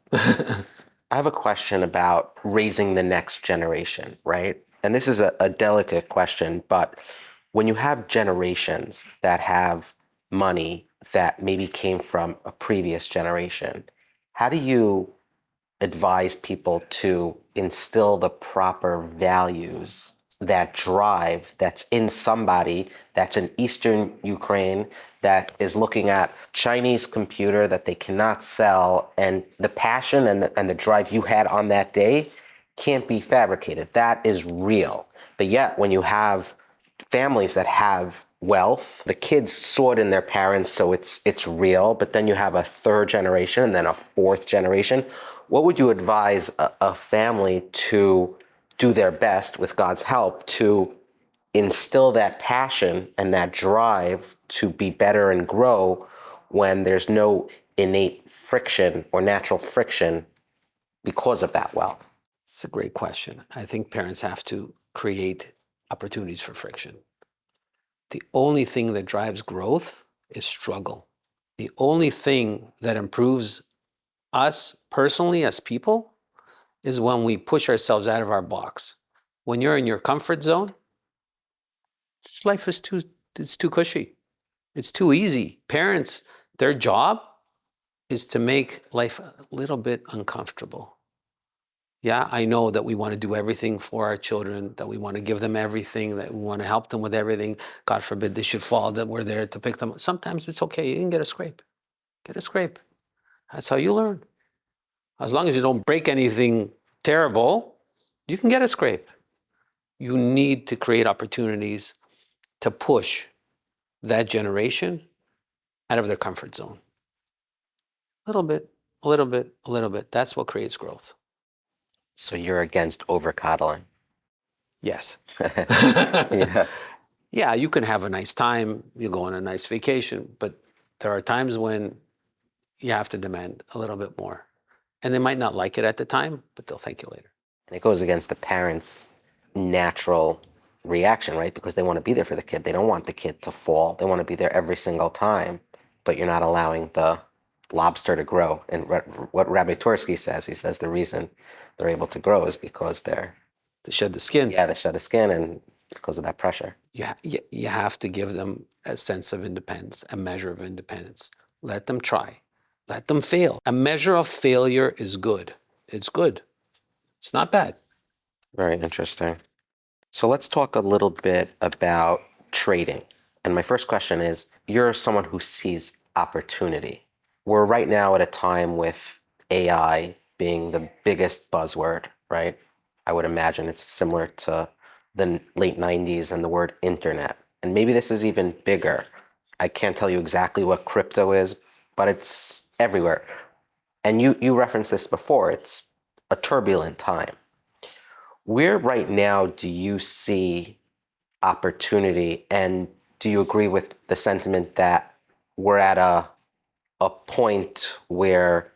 I have a question about raising the next generation, right? And this is a delicate question, but when you have generations that have money that maybe came from a previous generation, how do you advise people to instill the proper values, that drive that's in somebody that's in Eastern Ukraine that is looking at Chinese computer that they cannot sell, and the passion and the drive you had on that day can't be fabricated. That is real. But yet when you have families that have wealth, the kids saw it in their parents, so it's real, but then you have a third generation and then a fourth generation. What would you advise a family to do their best, with God's help, to instill that passion and that drive to be better and grow when there's no innate friction or natural friction because of that wealth? It's a great question. I think parents have to create opportunities for friction. The only thing that drives growth is struggle. The only thing that improves us personally as people is when we push ourselves out of our box. When you're in your comfort zone, life is too cushy. It's too easy. Parents, their job is to make life a little bit uncomfortable. Yeah, I know that we want to do everything for our children, that we want to give them everything, that we want to help them with everything. God forbid they should fall, that we're there to pick them up. Sometimes it's okay. You can get a scrape. Get a scrape. That's how you learn. As long as you don't break anything terrible, you can get a scrape. You need to create opportunities to push that generation out of their comfort zone. A little bit, a little bit, a little bit. That's what creates growth. So you're against over-coddling? Yes. Yeah. Yeah, you can have a nice time, you go on a nice vacation, but there are times when you have to demand a little bit more. And they might not like it at the time, but they'll thank you later. And it goes against the parents' natural reaction, right? Because they want to be there for the kid. They don't want the kid to fall. They want to be there every single time, but you're not allowing the lobster to grow. And what Rabbi Tursky says, he says the reason they're able to grow is because they shed the skin. Yeah, they shed the skin, and because of that pressure. You have to give them a sense of independence, a measure of independence. Let them try. Let them fail. A measure of failure is good. It's good. It's not bad. Very interesting. So let's talk a little bit about trading. And my first question is, you're someone who sees opportunity. We're right now at a time with AI being the biggest buzzword, right? I would imagine it's similar to the late 90s and the word internet. And maybe this is even bigger. I can't tell you exactly what crypto is, but it's everywhere. And you referenced this before. It's a turbulent time. Where right now do you see opportunity, and do you agree with the sentiment that we're at a point where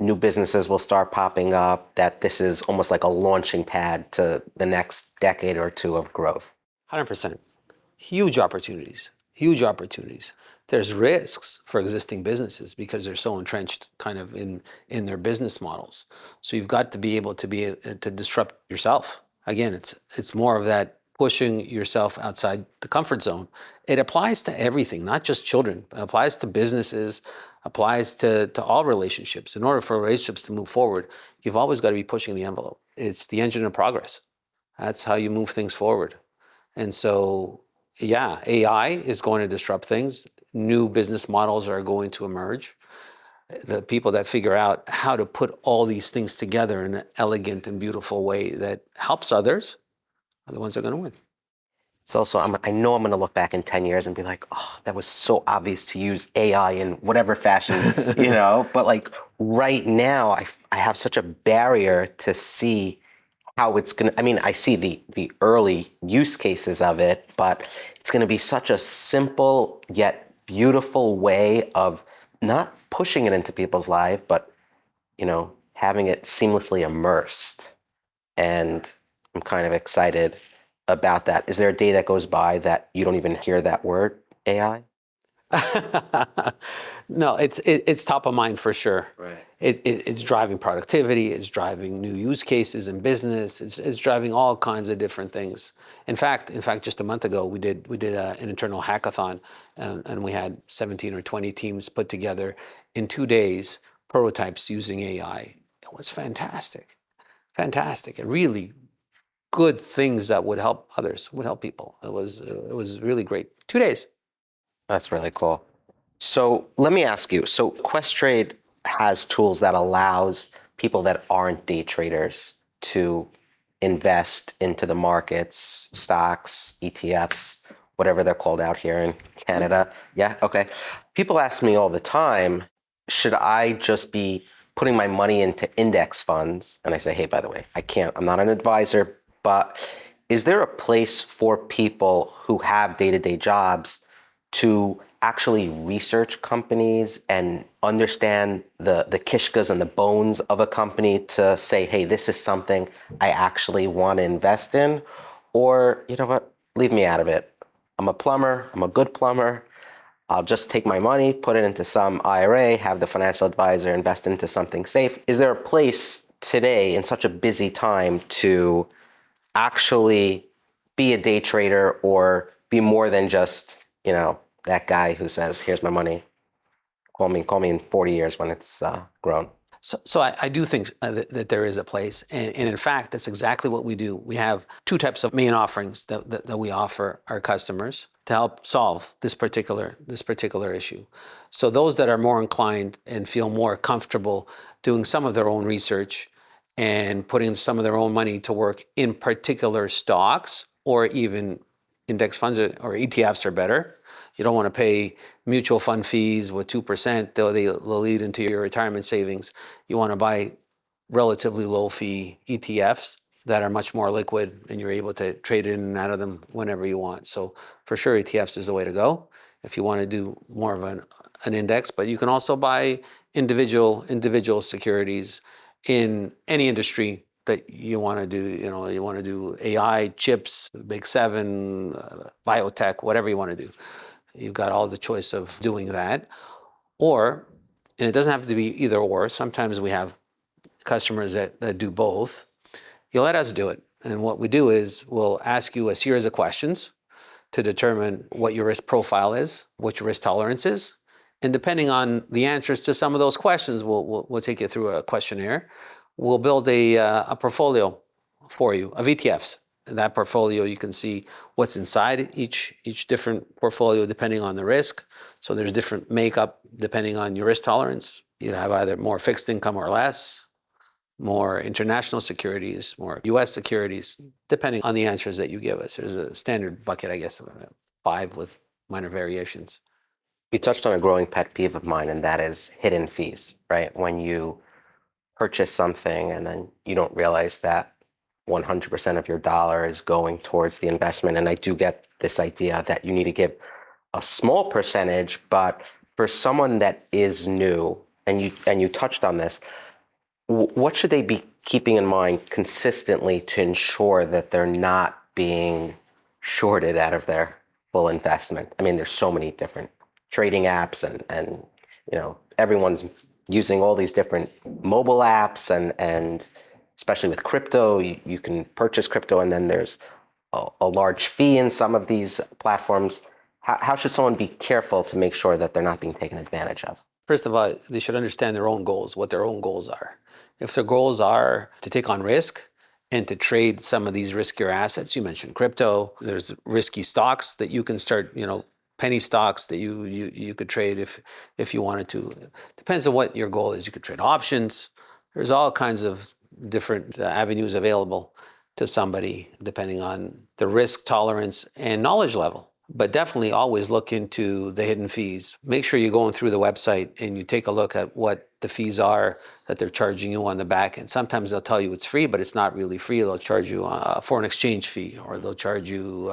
new businesses will start popping up, that this is almost like a launching pad to the next decade or two of growth? 100%. Huge opportunities, huge opportunities. There's risks for existing businesses because they're so entrenched kind of in their business models. So you've got to be able to disrupt yourself. Again, it's more of that pushing yourself outside the comfort zone. It applies to everything, not just children. It applies to businesses, applies to all relationships. In order for relationships to move forward, you've always got to be pushing the envelope. It's the engine of progress. That's how you move things forward. And so, yeah, AI is going to disrupt things. New business models are going to emerge. The people that figure out how to put all these things together in an elegant and beautiful way that helps others are the ones that are going to win. It's also, I know I'm going to look back in 10 years and be like, oh, that was so obvious to use AI in whatever fashion, but like right now, I have such a barrier to see how it's going to, I see the early use cases of it, but it's going to be such a simple yet beautiful way of not pushing it into people's life, but, having it seamlessly immersed. And I'm kind of excited about that. Is there a day that goes by that you don't even hear that word, AI? No, it's top of mind for sure. Right. It's driving productivity. It's driving new use cases in business. It's driving all kinds of different things. In fact, just a month ago, we did an internal hackathon, and we had 17 or 20 teams put together in 2 days prototypes using AI. It was fantastic, and really good things that would help others, would help people. It was really great. 2 days. That's really cool. So let me ask you, so Questrade has tools that allows people that aren't day traders to invest into the markets, stocks, ETFs, whatever they're called out here in Canada. Yeah, okay. People ask me all the time, should I just be putting my money into index funds? And I say, hey, by the way, I'm not an advisor, but is there a place for people who have day-to-day jobs to actually research companies and understand the kishkas and the bones of a company to say, hey, this is something I actually want to invest in? Or, you know what, leave me out of it. I'm a plumber, I'm a good plumber. I'll just take my money, put it into some IRA, have the financial advisor invest into something safe. Is there a place today in such a busy time to actually be a day trader or be more than just, that guy who says, here's my money, call me in 40 years when it's grown? So I do think that there is a place. And in fact, that's exactly what we do. We have 2 types of main offerings that we offer our customers to help solve this particular issue. So those that are more inclined and feel more comfortable doing some of their own research and putting some of their own money to work in particular stocks or even index funds or ETFs are better. You don't want to pay mutual fund fees with 2%, though they'll lead into your retirement savings. You want to buy relatively low fee ETFs that are much more liquid and you're able to trade in and out of them whenever you want. So for sure, ETFs is the way to go if you want to do more of an index, but you can also buy individual securities in any industry that you want to do. You want to do AI, chips, Big Seven, biotech, whatever you want to do. You've got all the choice of doing that. And it doesn't have to be either or. Sometimes we have customers that do both. You let us do it. And what we do is we'll ask you a series of questions to determine what your risk profile is, what your risk tolerance is. And depending on the answers to some of those questions, we'll take you through a questionnaire. We'll build a portfolio for you of ETFs. In that portfolio, you can see what's inside each different portfolio depending on the risk. So there's different makeup depending on your risk tolerance. You have either more fixed income or less, more international securities, more U.S. securities, depending on the answers that you give us. There's a standard bucket, I guess, of 5 with minor variations. You touched on a growing pet peeve of mine, and that is hidden fees, right? When you purchase something and then you don't realize that 100% of your dollar is going towards the investment. And I do get this idea that you need to give a small percentage, but for someone that is new, and you touched on this, what should they be keeping in mind consistently to ensure that they're not being shorted out of their full investment? I mean, there's so many different trading apps and everyone's using all these different mobile apps and especially with crypto, you can purchase crypto and then there's a large fee in some of these platforms. How should someone be careful to make sure that they're not being taken advantage of? First of all, they should understand their own goals, what their own goals are. If their goals are to take on risk and to trade some of these riskier assets, you mentioned crypto, there's risky stocks that you can start, penny stocks that you could trade if you wanted to. Depends on what your goal is. You could trade options. There's all kinds of different avenues available to somebody depending on the risk tolerance and knowledge level. But definitely always look into the hidden fees. Make sure you're going through the website and you take a look at what the fees are that they're charging you on the back end. Sometimes they'll tell you it's free, but it's not really free. They'll charge you a foreign exchange fee, or they'll charge you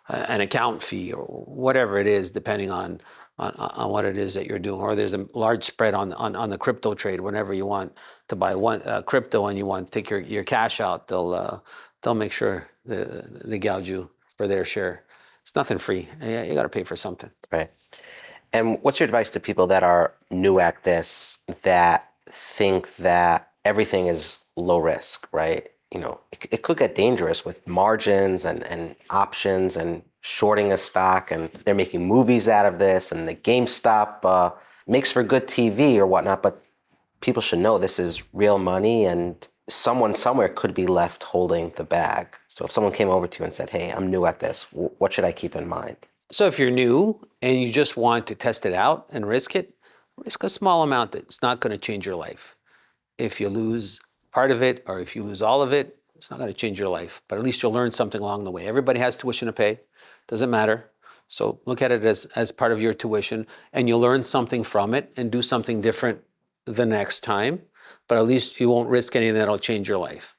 an account fee, or whatever it is, depending on what it is that you're doing. Or there's a large spread on the crypto trade. Whenever you want to buy one crypto and you want to take your cash out, they'll make sure they gouge you for their share. It's nothing free. You got to pay for something. Right. And what's your advice to people that are new at this, that think that everything is low risk, right? It could get dangerous with margins and options and shorting a stock, and they're making movies out of this, and the GameStop makes for good TV or whatnot, but people should know this is real money and someone somewhere could be left holding the bag. So if someone came over to you and said, hey, I'm new at this, what should I keep in mind? So if you're new and you just want to test it out and risk it, risk a small amount that's not going to change your life. If you lose part of it or if you lose all of it, it's not going to change your life, but at least you'll learn something along the way. Everybody has tuition to pay. Doesn't matter. So look at it as part of your tuition, and you'll learn something from it and do something different the next time, but at least you won't risk anything that'll change your life.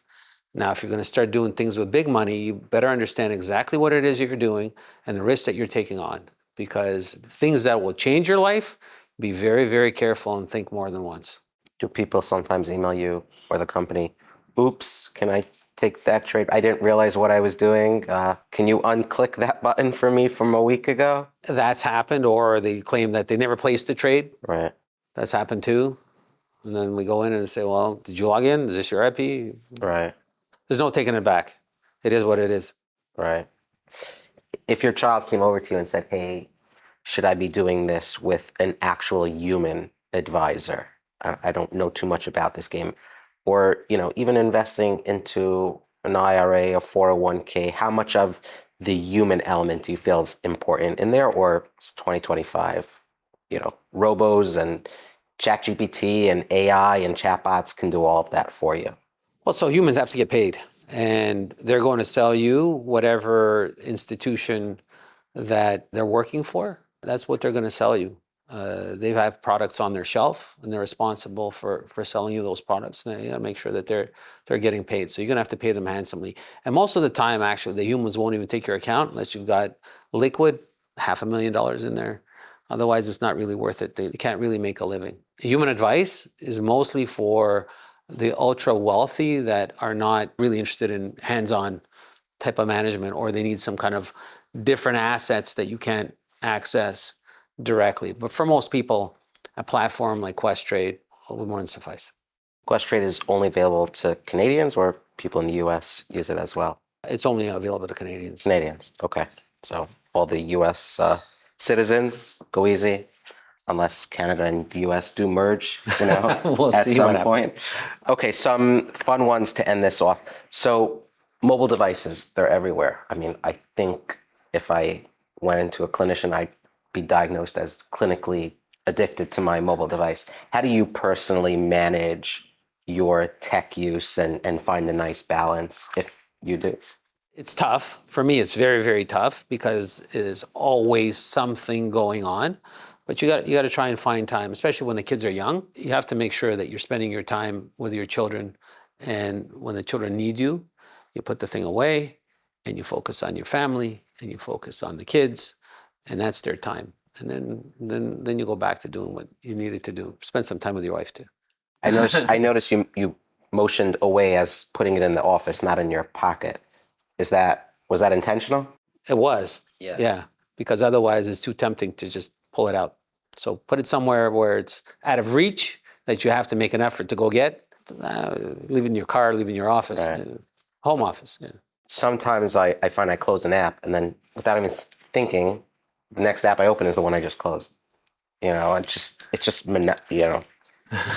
Now, if you're going to start doing things with big money, you better understand exactly what it is that you're doing and the risk that you're taking on, because things that will change your life, be very, very careful and think more than once. Do people sometimes email you or the company, oops, can I take that trade? I didn't realize what I was doing. Can you unclick that button for me from a week ago? That's happened, or they claim that they never placed the trade. Right. That's happened too. And then we go in and say, well, did you log in? Is this your IP? Right. There's no taking it back. It is what it is. Right. If your child came over to you and said, hey, should I be doing this with an actual human advisor? I don't know too much about this game. Or, even investing into an IRA or 401k, how much of the human element do you feel is important in there? Or it's 2025, robos and ChatGPT and AI and chatbots can do all of that for you. Well, so humans have to get paid, and they're going to sell you whatever institution that they're working for. That's what they're going to sell you. They have products on their shelf, and they're responsible for selling you those products. And you got to make sure that they're getting paid. So you're going to have to pay them handsomely. And most of the time, actually, the humans won't even take your account unless you've got liquid, $500,000 in there. Otherwise, it's not really worth it. They can't really make a living. Human advice is mostly for the ultra wealthy that are not really interested in hands-on type of management, or they need some kind of different assets that you can't access directly. But for most people, a platform like Questrade will more than suffice. Questrade is only available to Canadians, or people in the US use it as well? It's only available to Canadians. Canadians, okay. So all the US citizens, go easy. Unless Canada and the US do merge, We'll at see some what point. Okay, some fun ones to end this off. So mobile devices, they're everywhere. I mean, I think if I went into a clinician, I'd be diagnosed as clinically addicted to my mobile device. How do you personally manage your tech use and find a nice balance if you do? It's tough. For me, it's very, very tough because there's always something going on. But you got to try and find time, especially when the kids are young. You have to make sure that you're spending your time with your children. And when the children need you, you put the thing away and you focus on your family and you focus on the kids, and that's their time. And then you go back to doing what you needed to do. Spend some time with your wife too. I noticed you motioned away as putting it in the office, not in your pocket. Was that intentional? It was. Yeah. Yeah. Because otherwise it's too tempting to just pull it out. So put it somewhere where it's out of reach, that you have to make an effort to go get. Leave it in your car, leave it in your office, Right. Home office. Yeah. Sometimes I find I close an app and then without even thinking, the next app I open is the one I just closed. It's just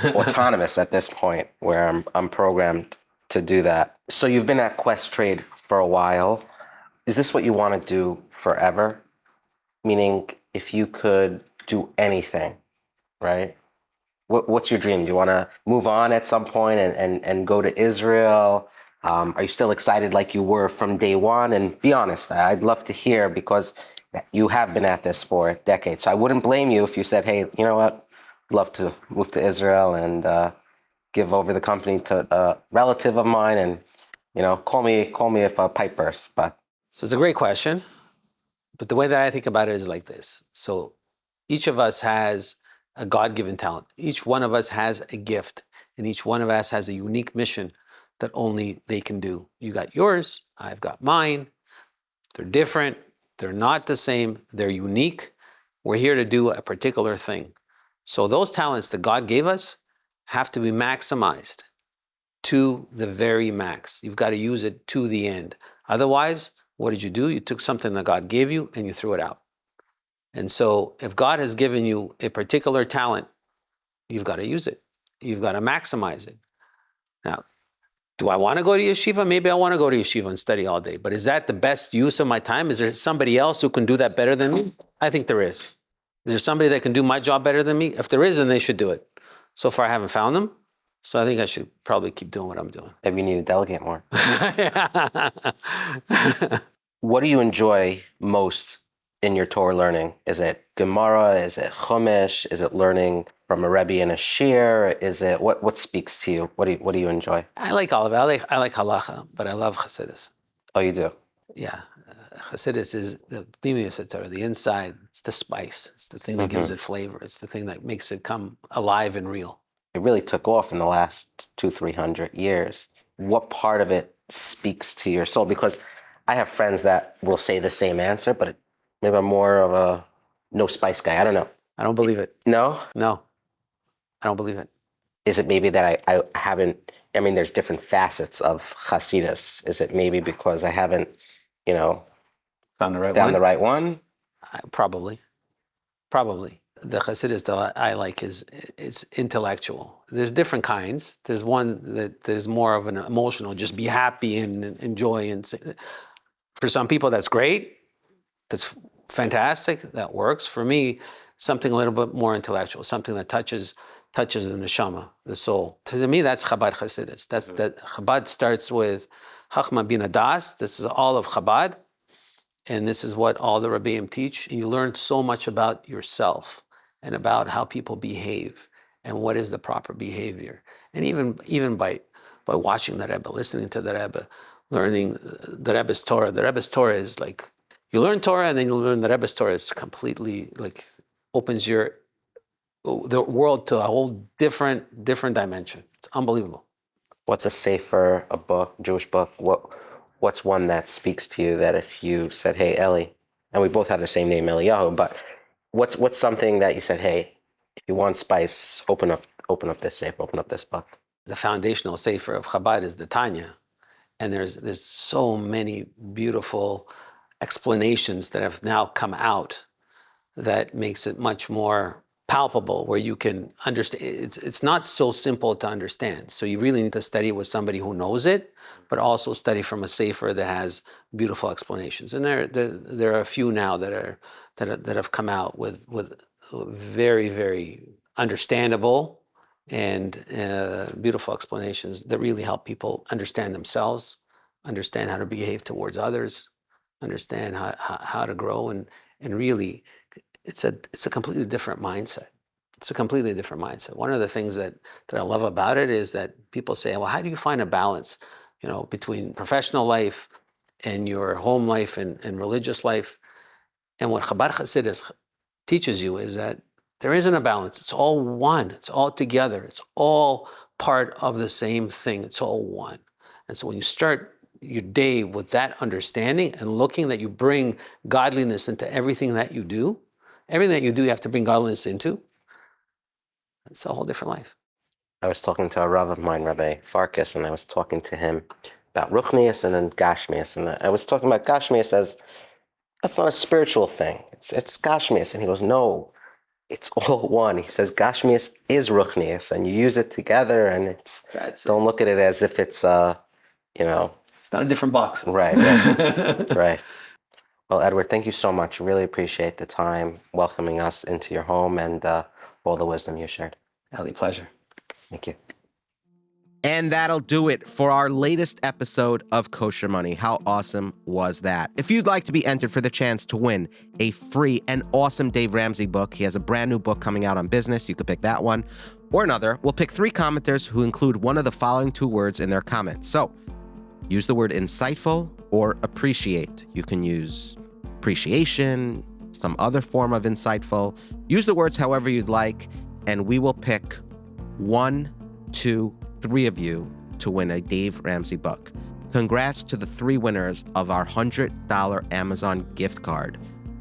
autonomous at this point where I'm programmed to do that. So you've been at Questrade for a while. Is this what you want to do forever? Meaning, if you could do anything, right? What's your dream? Do you want to move on at some point and go to Israel? Are you still excited like you were from day one? And be honest, I'd love to hear, because you have been at this for decades. So I wouldn't blame you if you said, hey, you know what? I'd love to move to Israel and give over the company to a relative of mine, and call me if a pipe bursts. But So it's a great question. But the way that I think about it is like this. So each of us has a God-given talent. Each one of us has a gift, and each one of us has a unique mission that only they can do. You got yours, I've got mine. They're different. They're not the same. They're unique. We're here to do a particular thing. So those talents that God gave us have to be maximized to the very max. You've got to use it to the end. Otherwise, what did you do? You took something that God gave you and you threw it out. And so if God has given you a particular talent, you've got to use it. You've got to maximize it. Now, do I want to go to yeshiva? Maybe I want to go to yeshiva and study all day. But is that the best use of my time? Is there somebody else who can do that better than me? I think there is. Is there somebody that can do my job better than me? If there is, then they should do it. So far, I haven't found them. So I think I should probably keep doing what I'm doing. maybe you need to delegate more. What do you enjoy most in your Torah learning? Is it Gemara? Is it Chumash? Is it learning from a Rebbe and a Shir? Is it what speaks to you? What do you enjoy? I like all of it. I like halacha, but I love Chassidus. Oh, you do? Yeah. Chassidus is the pnimius of Torah, the inside. It's the spice. It's the thing that gives it flavor. It's the thing that makes it come alive and real. It really took off in the last 200-300 years. What part of it speaks to your soul? Because I have friends that will say the same answer, but maybe I'm more of a no spice guy. I don't know. I don't believe it. No? No. I don't believe it. Is it maybe that I haven't, there's different facets of Hasidus. Is it maybe because I haven't, Found the right found one? the right one? Probably. The Hasidus that I like it's intellectual. There's different kinds. There's one that there's more of an emotional, just be happy and enjoy. And for some people, that's great. That's fantastic. That works. For me, something a little bit more intellectual, something that touches the neshama, the soul. To me, that's Chabad Hasidus. That Chabad starts with Chachma Bina Das. This is all of Chabad. And this is what all the Rebbeim teach. And you learn so much about yourself and about how people behave and what is the proper behavior. And even by watching the Rebbe, listening to the Rebbe, learning the Rebbe's Torah. The Rebbe's Torah is like, you learn Torah and then you learn the Rebbe's Torah. It's completely like opens the world to a whole different dimension. It's unbelievable. What's a sefer, a book, Jewish book? What's one that speaks to you that if you said, hey, Eli, and we both have the same name, Eliyahu, but what's something that you said, hey, if you want spice, open up this sefer, open up this book? The foundational sefer of Chabad is the Tanya. And there's so many beautiful explanations that have now come out that makes it much more palpable, where you can understand. It's not so simple to understand. So you really need to study with somebody who knows it, but also study from a sefer that has beautiful explanations. And there are a few now that have come out with very, very understandable and beautiful explanations that really help people understand themselves, understand how to behave towards others, understand how to grow, and really it's a completely different mindset. It's a completely different mindset. One of the things that I love about it is that people say, well, how do you find a balance, between professional life and your home life and religious life? And what Chabad Hasidus teaches you is that there isn't a balance. It's all one. It's all together. It's all part of the same thing. It's all one. And so when you start your day with that understanding and looking that you bring godliness into everything that you do, you have to bring godliness into. It's a whole different life. I was talking to a Rav of mine, Rabbi Farkas, and I was talking to him about Ruchnius and then Gashmius. And I was talking about Gashmius as, that's not a spiritual thing. It's Gashmius. And he goes, no, it's all one. He says Gashmius is Ruchnius, and you use it together, and don't look at it as if it's, It's not a different box. Right. Right. Well, Edward, thank you so much. Really appreciate the time welcoming us into your home and all the wisdom you shared. Ellie, pleasure. Thank you. And that'll do it for our latest episode of Kosher Money. How awesome was that? If you'd like to be entered for the chance to win a free and awesome Dave Ramsey book, he has a brand new book coming out on business. You could pick that one or another. We'll pick 3 commenters who include one of the following 2 words in their comment. So use the word insightful or appreciate. You can use appreciation, some other form of insightful. Use the words however you'd like, and we will pick 1, 2, 3 of you to win a Dave Ramsey book. Congrats to the 3 winners of our $100 Amazon gift card.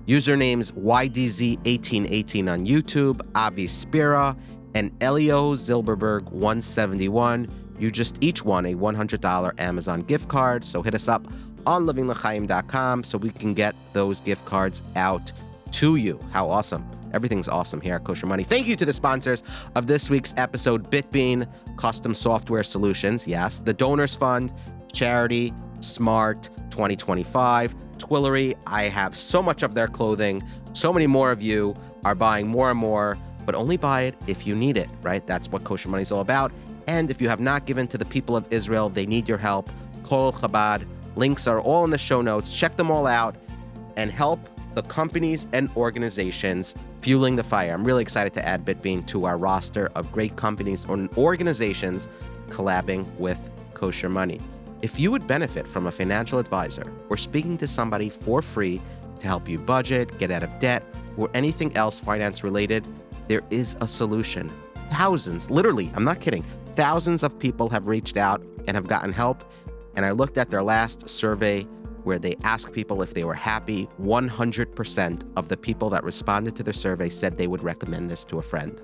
Usernames YDZ1818 on YouTube, Avi Spira, and Elio Zilberberg 171. You just each won a $100 Amazon gift card, so hit us up on livinglchaim.com so we can get those gift cards out to you. How awesome. Everything's awesome here at Kosher Money. Thank you to the sponsors of this week's episode, BitBean, Custom Software Solutions, yes, the Donors Fund, Charity, Smart, 2025, Twillory. I have so much of their clothing. So many more of you are buying more and more, but only buy it if you need it, right? That's what Kosher Money is all about. And if you have not given to the people of Israel, they need your help. Colel, Chabad, links are all in the show notes. Check them all out and help the companies and organizations fueling the fire. I'm really excited to add BitBean to our roster of great companies and organizations collabing with Kosher Money. If you would benefit from a financial advisor or speaking to somebody for free to help you budget, get out of debt, or anything else finance related, there is a solution. Thousands, literally, I'm not kidding, thousands of people have reached out and have gotten help. And I looked at their last survey where they asked people if they were happy. 100% of the people that responded to the survey said they would recommend this to a friend.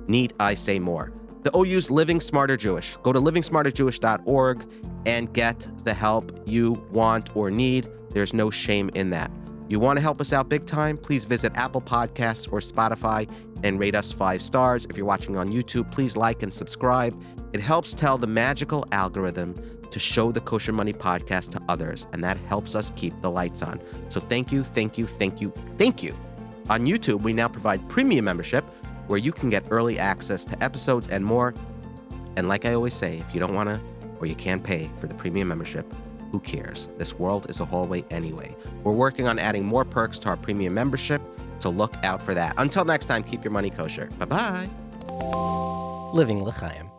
Need I say more? The OU's Living Smarter Jewish. Go to livingsmarterjewish.org and get the help you want or need. There's no shame in that. You want to help us out big time? Please visit Apple Podcasts or Spotify and rate us 5 stars. If you're watching on YouTube, please like and subscribe. It helps tell the magical algorithm to show the Kosher Money podcast to others, and that helps us keep the lights on. So thank you, thank you, thank you, thank you. On YouTube, we now provide premium membership where you can get early access to episodes and more. And like I always say, if you don't want to or you can't pay for the premium membership, who cares? This world is a hallway anyway. We're working on adding more perks to our premium membership, so look out for that. Until next time, keep your money kosher. Bye-bye. Living Lchaim.